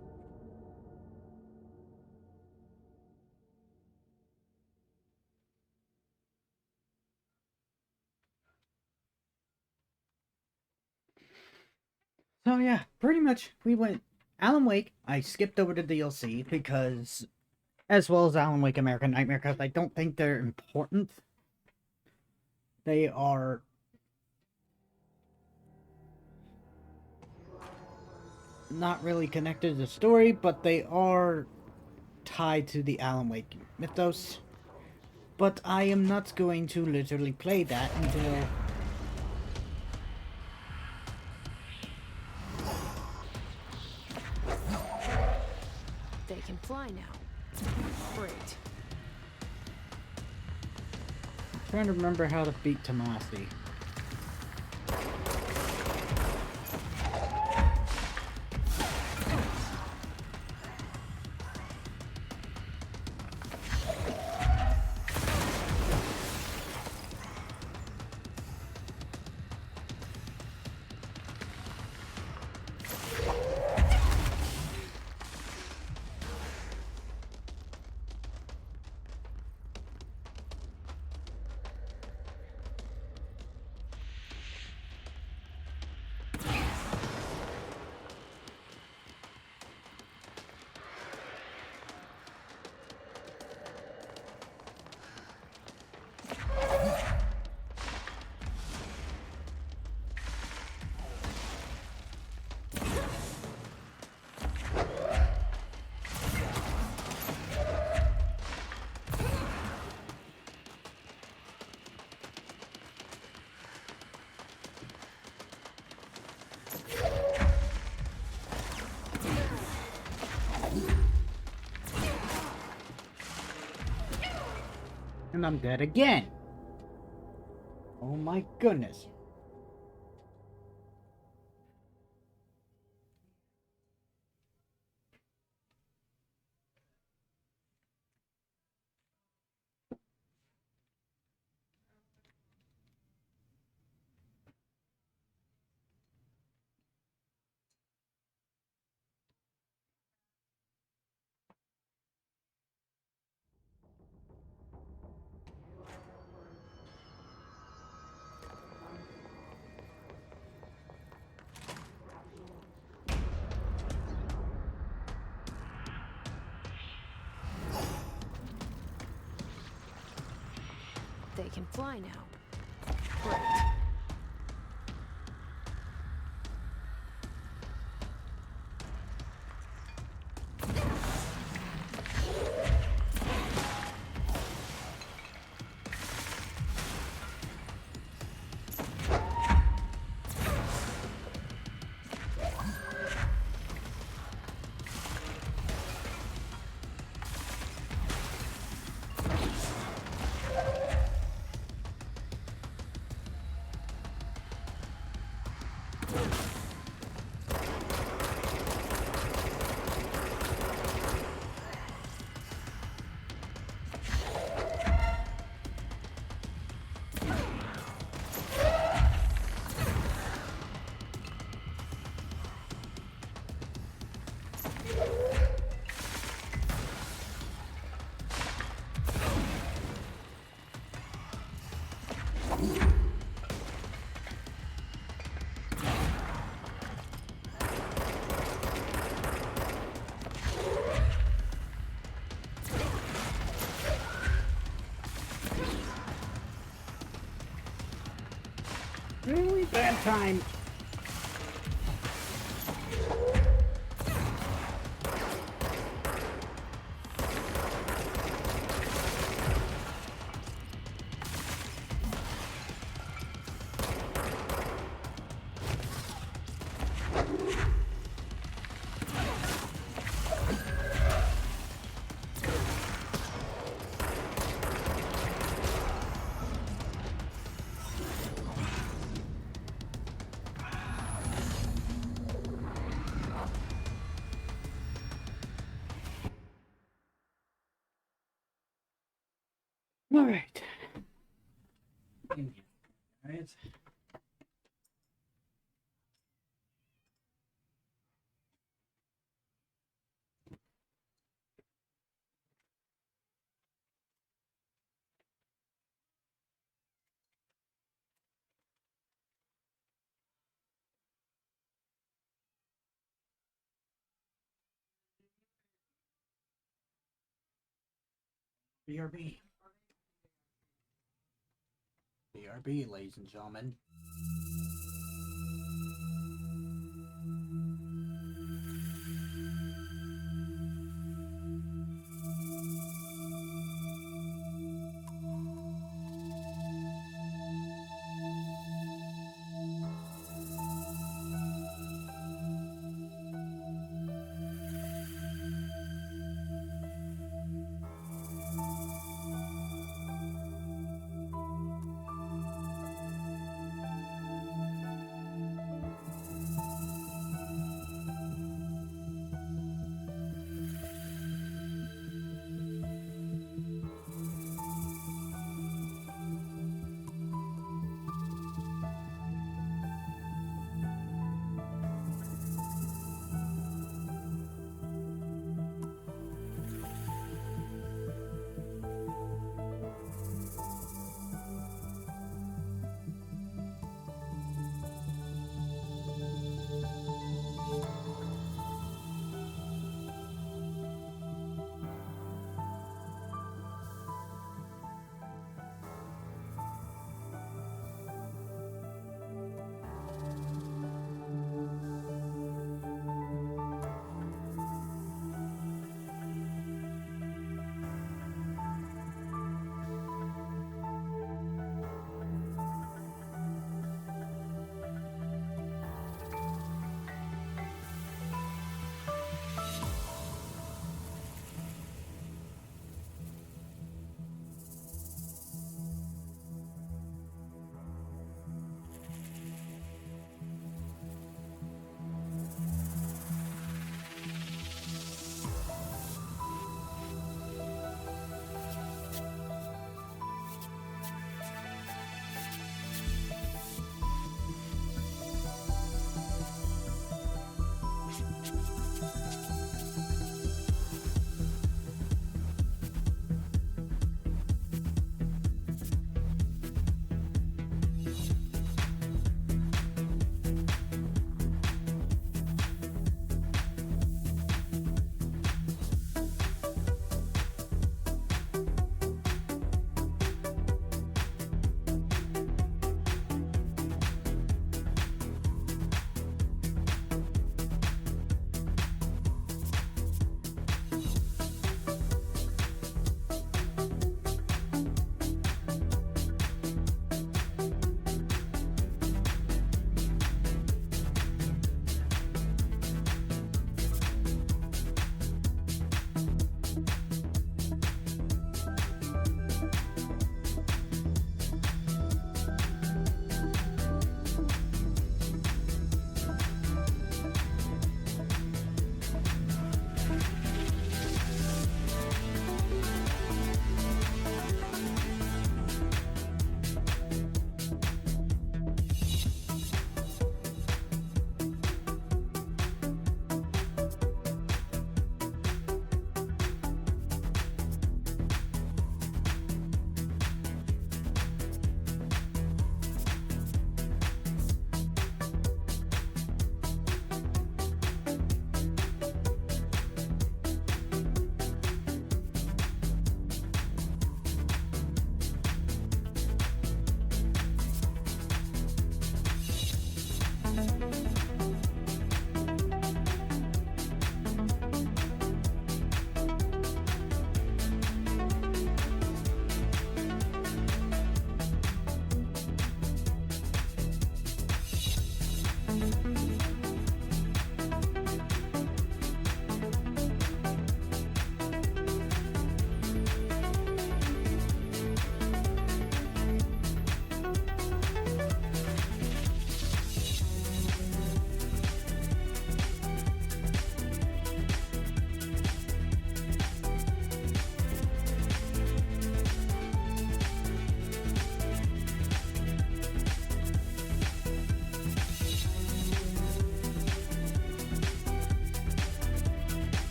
So yeah, pretty much we went Alan Wake. I skipped over to DLC because, as well as Alan Wake American Nightmare, because I don't think they're important. They are not really connected to the story, but they are tied to the Alan Wake mythos. But I am not going to literally play that until They can fly now. Great. I'm trying to remember how to beat Tomasi. And I'm dead again. Oh my goodness. They can fly now. Great. Really bad time. All right. Alright. BRB. BRB, ladies and gentlemen.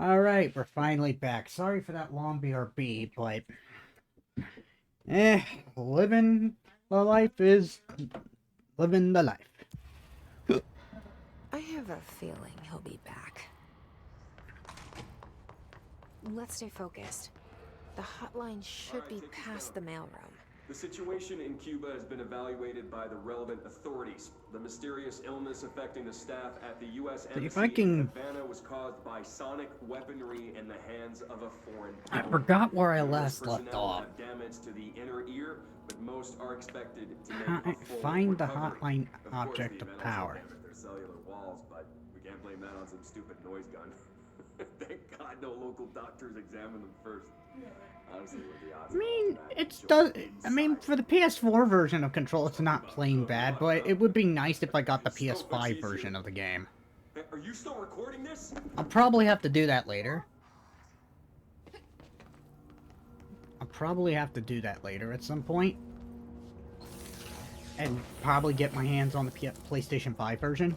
Alright, we're finally back. Sorry for that long BRB, but... living the life is... living the life. I have a feeling he'll be back. Let's stay focused. The hotline should be past the mailroom. The situation in Cuba has been evaluated by the relevant authorities. The mysterious illness affecting the staff at the U.S. Embassy in Havana was caused by sonic weaponry in the hands of a foreign power. I forgot where I Numerous last left personnel off. have damage to the inner ear, but most are expected to make a full Find the recovery. hotline Of course, object the of event also power. damaged their cellular walls, but we can't blame that on some stupid noise gun. Thank God no local doctors examined them first. Honestly, what the odds I mean, are that it's joke I mean, inside. for the PS4 version of Control, it's not plain bad, but it would be nice if I got the PS5 version of the game. Hey, are you still recording this? I'll probably have to do that later. I'll probably have to do that later at some point. And probably get my hands on the PlayStation 5 version.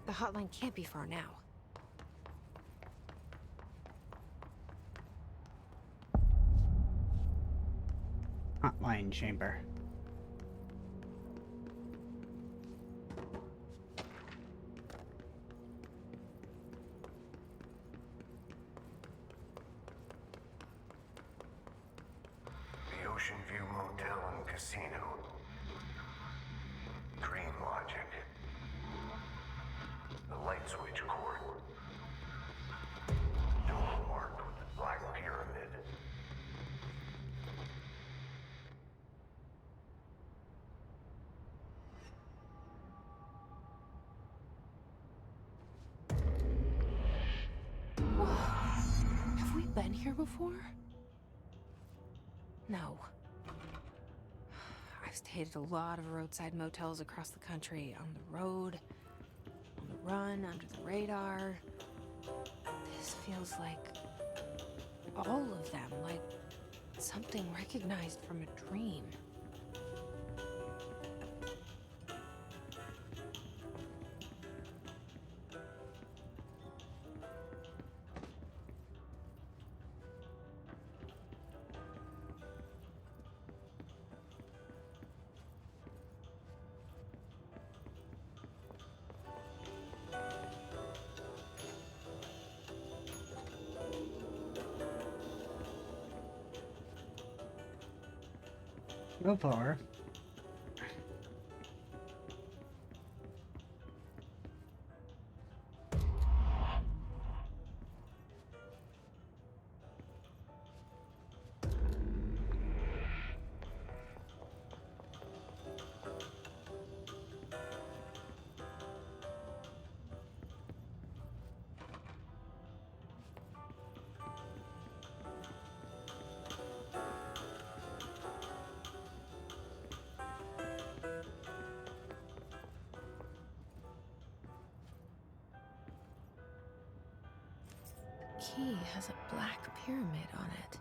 The hotline can't be far now. Hotline chamber. The Ocean View Motel and Casino. Dream Logic. The light switch cord. Door marked with the Black Pyramid. Have we been here before? No. I've stayed at a lot of roadside motels across the country, on the road, on the run, under the radar. This feels like all of them, like something recognized from a dream. So far. Key has a black pyramid on it.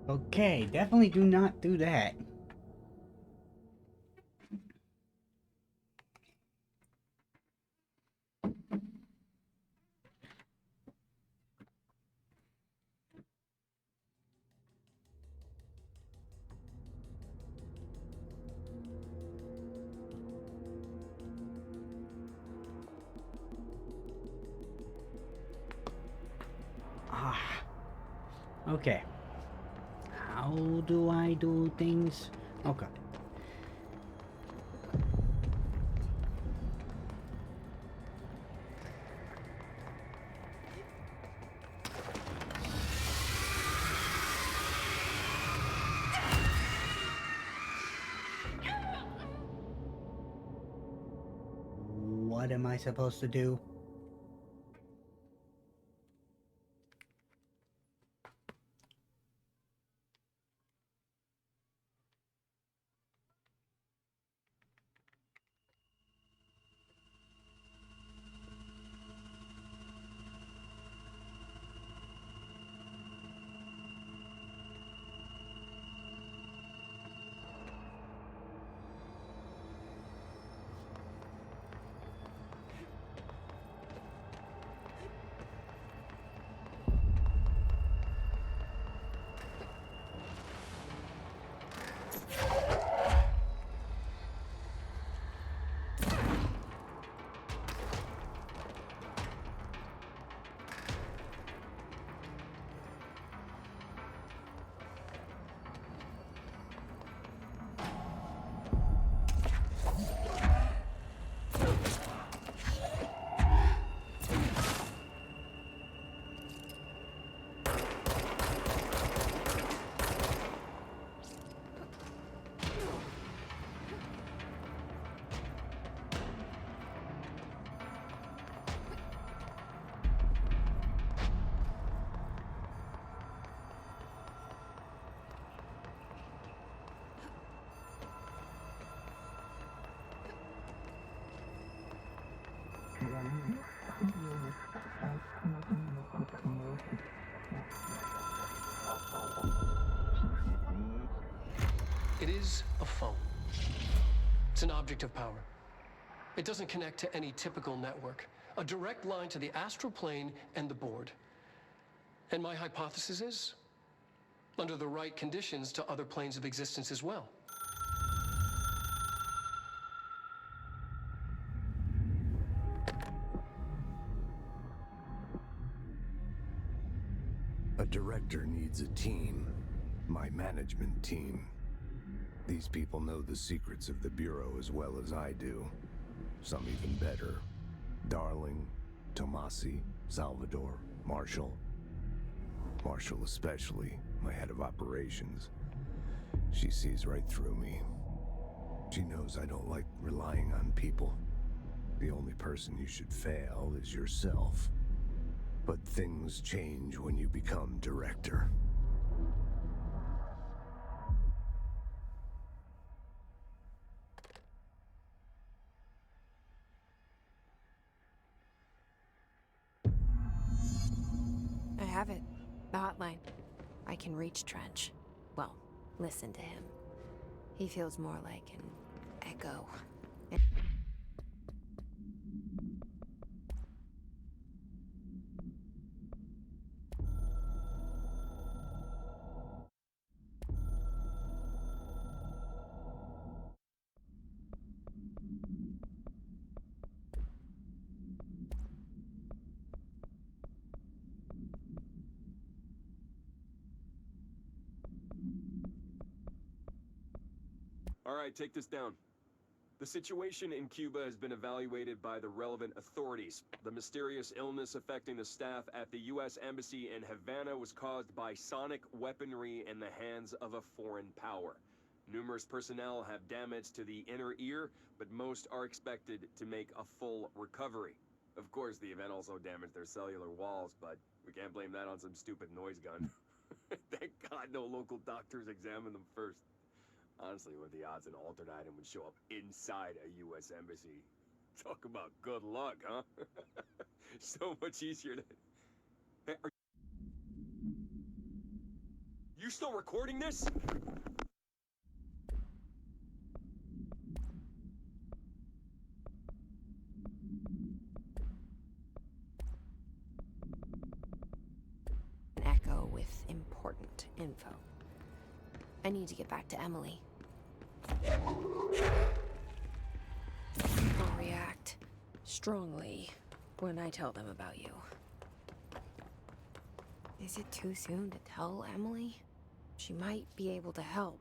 Okay, definitely do not do that. Ah, okay. How do I do things? Okay. What am I supposed to do? It is a phone. It's an object of power. It doesn't connect to any typical network. A direct line to the astral plane and the board. And my hypothesis is, under the right conditions, to other planes of existence as well. A director needs a team. My management team. These people know the secrets of the Bureau as well as I do. Some even better. Darling, Tomasi, Salvador, Marshall. Marshall especially, my head of operations. She sees right through me. She knows I don't like relying on people. The only person you should fail is yourself. But things change when you become director. I have it. The hotline. I can reach Trench. Well, listen to him. He feels more like an echo. All right, take this down. The situation in Cuba has been evaluated by the relevant authorities. The mysterious illness affecting the staff at the U.S. Embassy in Havana was caused by sonic weaponry in the hands of a foreign power. Numerous personnel have damage to the inner ear, but most are expected to make a full recovery. Of course, the event also damaged their cellular walls, but we can't blame that on some stupid noise gun. Thank God no local doctors examined them first. Honestly, what are the odds an altered item would show up inside a U.S. embassy? Talk about good luck, huh? So much easier to... Hey, are You still recording this? An echo with important info. I need to get back to Emily. I'll react strongly when I tell them about you. Is it too soon to tell Emily? She might be able to help.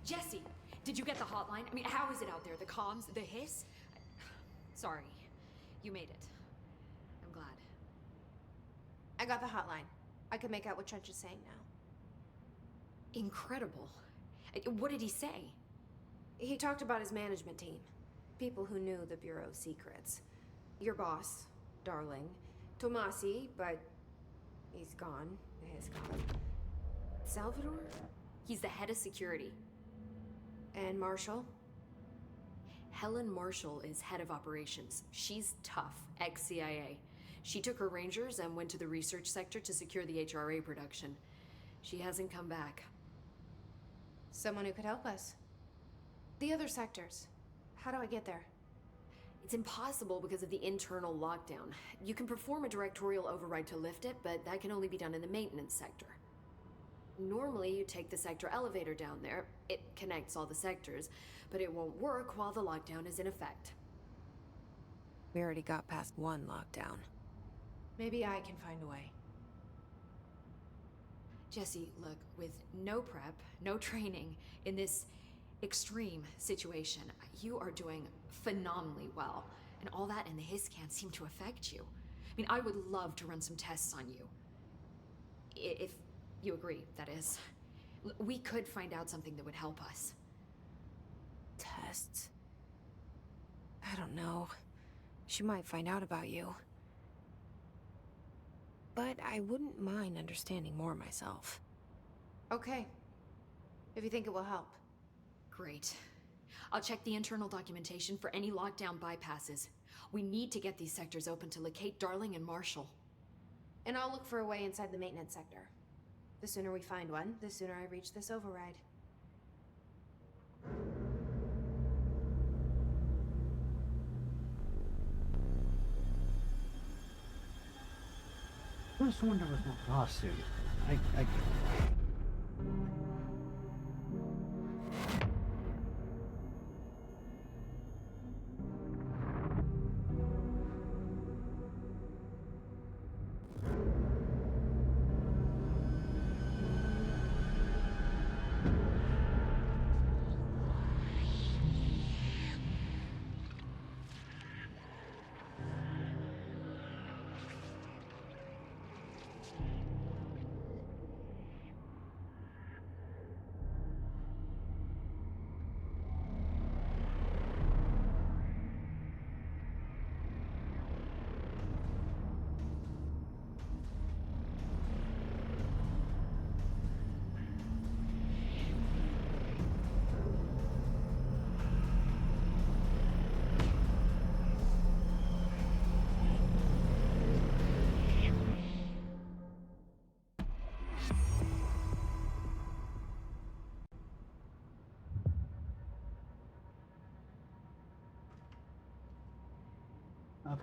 Jesse, did you get the hotline? I mean, how is it out there? The comms, the hiss? Sorry, you made it. I'm glad. I got the hotline. I can make out what Trench is saying now. Incredible. What did he say? He talked about his management team. People who knew the Bureau's secrets. Your boss, Darling. Tomasi, but he's gone. He's gone. Salvador? He's the head of security. And Marshall? Helen Marshall is head of operations. She's tough, ex-CIA. She took her Rangers and went to the research sector to secure the HRA production. She hasn't come back. Someone who could help us. The other sectors. How do I get there? It's impossible because of the internal lockdown. You can perform a directorial override to lift it, but that can only be done in the maintenance sector. Normally, you take the sector elevator down there. It connects all the sectors, but it won't work while the lockdown is in effect. We already got past one lockdown. Maybe I can find a way. Jesse, look, with no prep, no training, in this extreme situation, you are doing phenomenally well. And all that and the hiss can't seem to affect you. I mean, I would love to run some tests on you. If you agree, that is. We could find out something that would help us. Tests? I don't know. She might find out about you. But I wouldn't mind understanding more myself. Okay. If you think it will help. Great. I'll check the internal documentation for any lockdown bypasses. We need to get these sectors open to locate Darling and Marshall. And I'll look for a way inside the maintenance sector. The sooner we find one, the sooner I reach this override. I just wonder with my lawsuit. I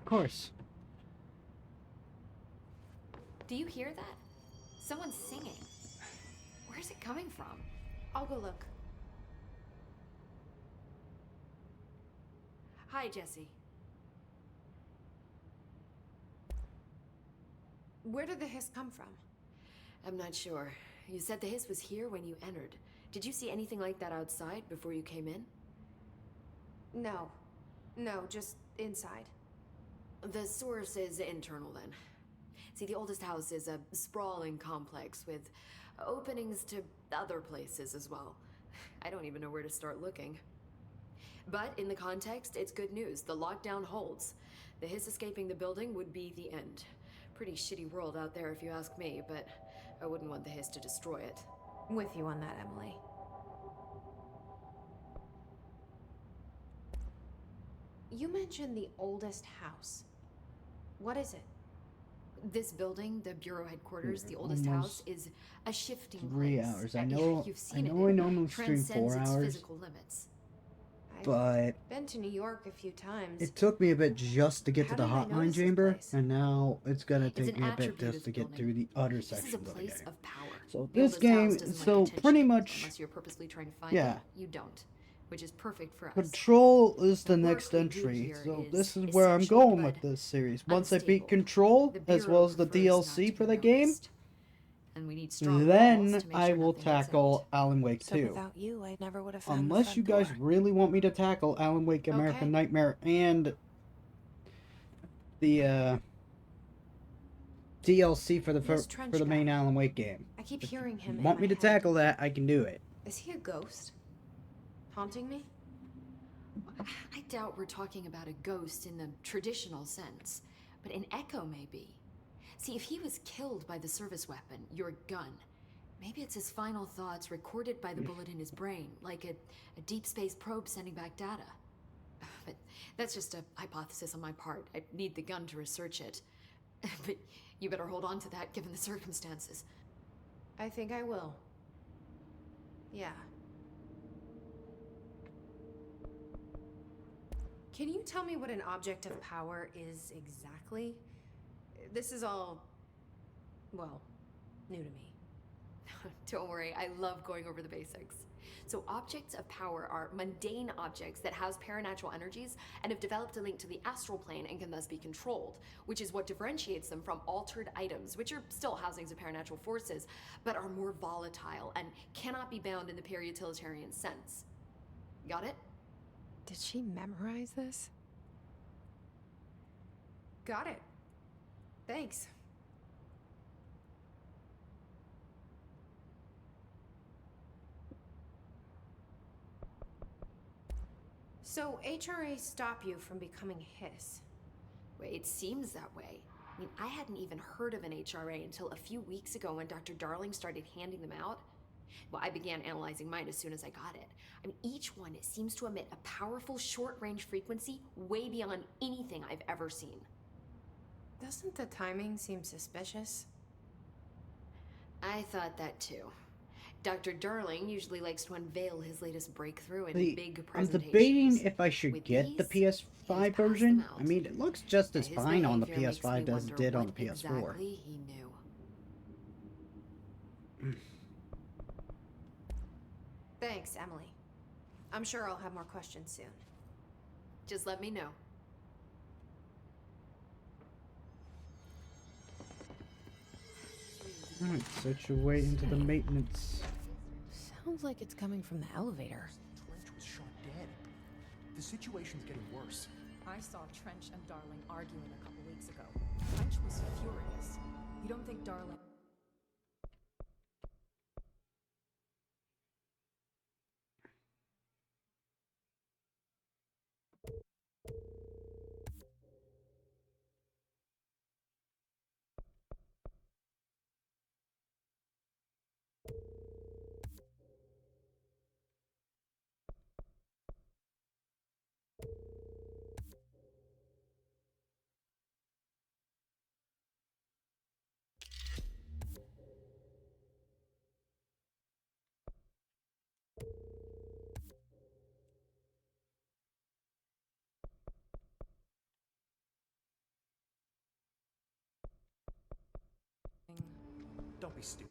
Of course. Do you hear that? Someone's singing. Where's it coming from? I'll go look. Hi, Jesse. Where did the hiss come from? I'm not sure. You said the hiss was here when you entered. Did you see anything like that outside before you came in? No. No, just inside. The source is internal then. See, the oldest house is a sprawling complex with openings to other places as well. I don't even know where to start looking. But in the context, it's good news. The lockdown holds. The hiss escaping the building would be the end. Pretty shitty world out there if you ask me, but I wouldn't want the hiss to destroy it. With you on that, Emily. You mentioned the oldest house. What is it? This building, the bureau headquarters, the oldest Almost house, is a shifting 3 place. hours. I And know. you've I seen know. it. I normally stream Transcends 4 its hours, physical limits. but Been to New York a few times. it took me a bit just to get How to the did I hotline notice this chamber, place? and now it's gonna It's take an me a bit attribute of just the to get building. through the other This is a sections of the place game. of power. So The this oldest game, house doesn't so like attention, pretty much, unless you're purposely trying to find yeah. it, you don't, which is perfect for us. Control is the The work next we do entry, here so is this is where I'm essential, going with but this series. Once I beat unstable. Control, The as Bureau well as the prefers not DLC to for be the game, noticed. And we need strong walls then to make I sure will nothing gets tackle out. Alan Wake So 2. without you, I never would have found the Unless front you guys door. really want me to tackle Alan Wake American Okay. Nightmare and the DLC for the This trench for the main guy. Alan Wake game. I keep If hearing you him in want my me to head. tackle that, I can do it. Is he a ghost? Haunting me? I doubt we're talking about a ghost in the traditional sense, but an echo maybe. See, if he was killed by the service weapon, your gun, maybe it's his final thoughts recorded by the bullet in his brain, like a deep space probe sending back data. But that's just a hypothesis on my part. I need the gun to research it. But you better hold on to that given the circumstances. I think I will. Yeah. Can you tell me what an object of power is exactly? This is all, well, new to me. Don't worry, I love going over the basics. So objects of power are mundane objects that house paranatural energies and have developed a link to the astral plane and can thus be controlled, which is what differentiates them from altered items, which are still housings of paranatural forces, but are more volatile and cannot be bound in the pure utilitarian sense. Got it? Did she memorize this? Got it. Thanks. So HRA stop you from becoming Hiss? Wait, it seems that way. I mean, I hadn't even heard of an HRA until a few weeks ago when Dr. Darling started handing them out. Well, I began analyzing mine as soon as I got it. I mean, each one seems to emit a powerful short-range frequency way beyond anything I've ever seen. Doesn't the timing seem suspicious? I thought that too. Dr. Darling usually likes to unveil his latest breakthrough in big I'm presentations. debating if I should With get the these, he's PS5 passed version. them out. I mean, it looks just as His fine on the behavior makes me PS5 as it wonder did on the what PS4. exactly he knew. Thanks, Emily. I'm sure I'll have more questions soon. Just let me know. Alright, situate into the maintenance. Sounds like it's coming from the elevator. Trench was shot dead. The situation's getting worse. I saw Trench and Darling arguing a couple weeks ago. Trench was furious. You don't think Darling... Don't be stupid.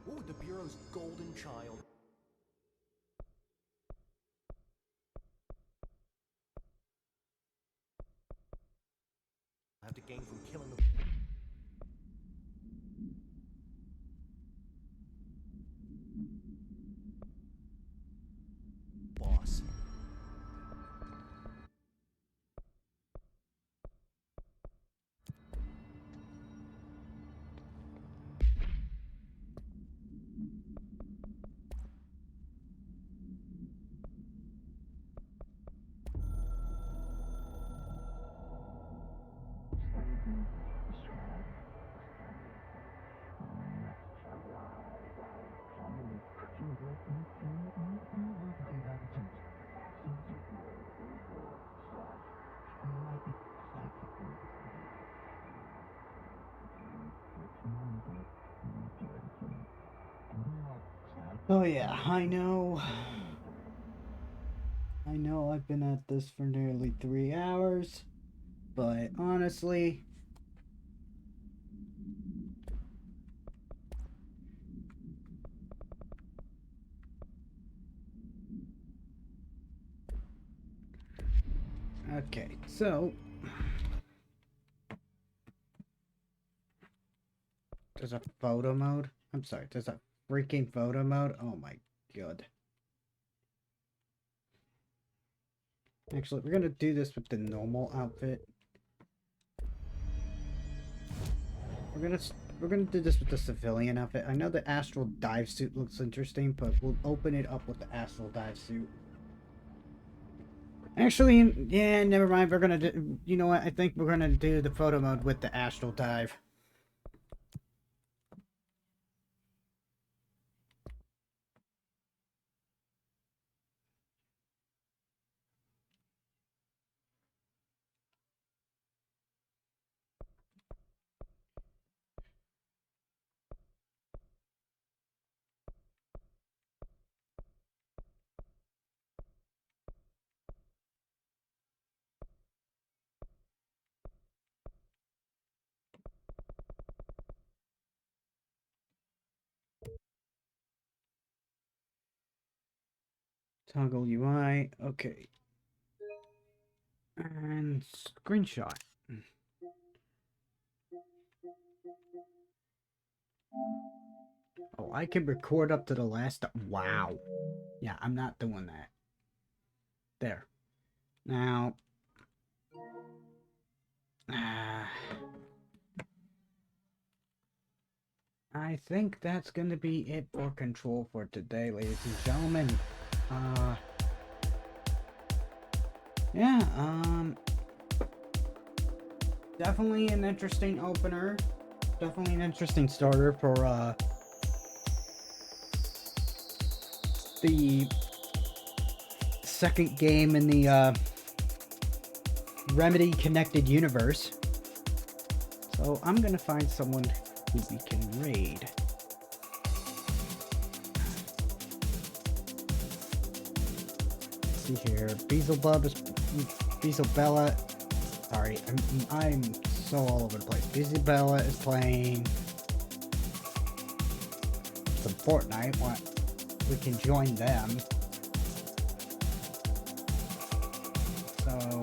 What would the Bureau's golden child... have to gain from killing the... boss? Oh yeah, I know I've been at this for nearly 3 hours, but honestly, okay, so there's a photo mode. I'm sorry, there's a freaking photo mode. Oh my god. Actually, we're gonna do this with the normal outfit. We're gonna do this with the civilian outfit. I know the astral dive suit looks interesting, but we'll open it up with the astral dive suit. Actually, yeah, never mind. We're gonna do. You know what? I think we're gonna do the photo mode with the astral dive. Toggle UI. Okay. And screenshot. Oh, I can record up to the last. Wow. Yeah, I'm not doing that. There. Now. I think that's gonna be it for Control for today, ladies and gentlemen. Yeah, definitely an interesting opener. Definitely an interesting starter for, the second game in the, Remedy Connected Universe. So I'm gonna find someone who we can raid. Let's see here. Beelzebella. Sorry, I'm so all over the place. Beelzebella is playing some Fortnite. We can join them. So,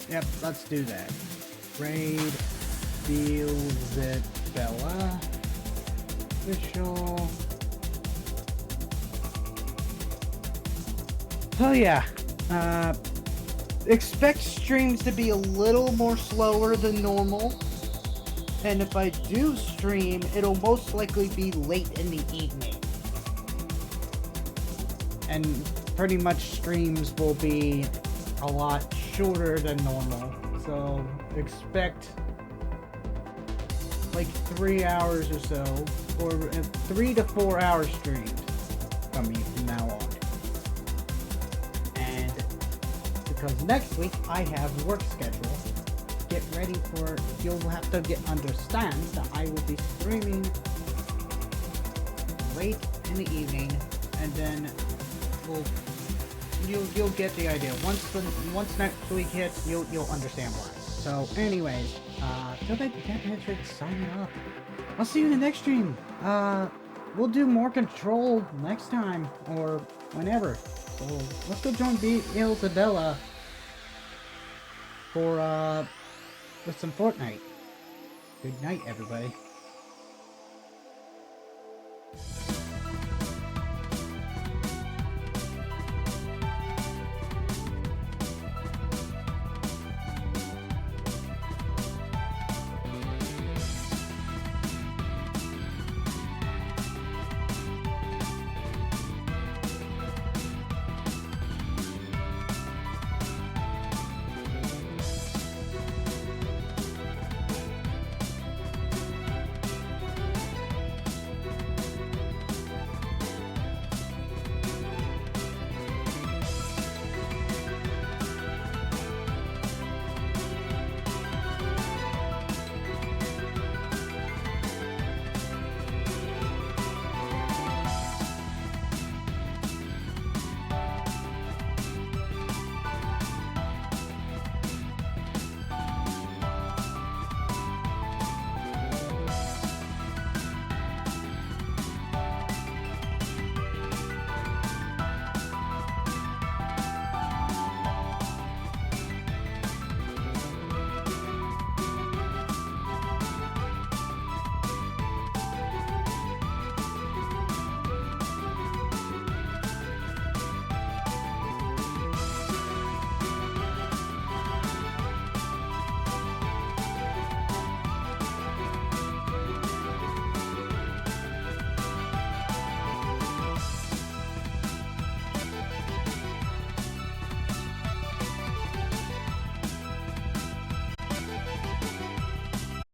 yep, let's do that. Raid Beelzebella official. Oh yeah, expect streams to be a little more slower than normal, and if I do stream, it'll most likely be late in the evening, and pretty much streams will be a lot shorter than normal. So expect like 3 hours or so, or 3 to 4 hour streams from me from now on. And because next week I have work schedule, get ready for, you'll have to understand that I will be streaming late in the evening, and then you'll get the idea. Once next week hits, you'll understand why. So anyways, till then, Hedgewolf signing off. I'll see you in the next stream. We'll do more Control next time, or whenever. So let's go join Isabella for with some Fortnite. Good night, everybody.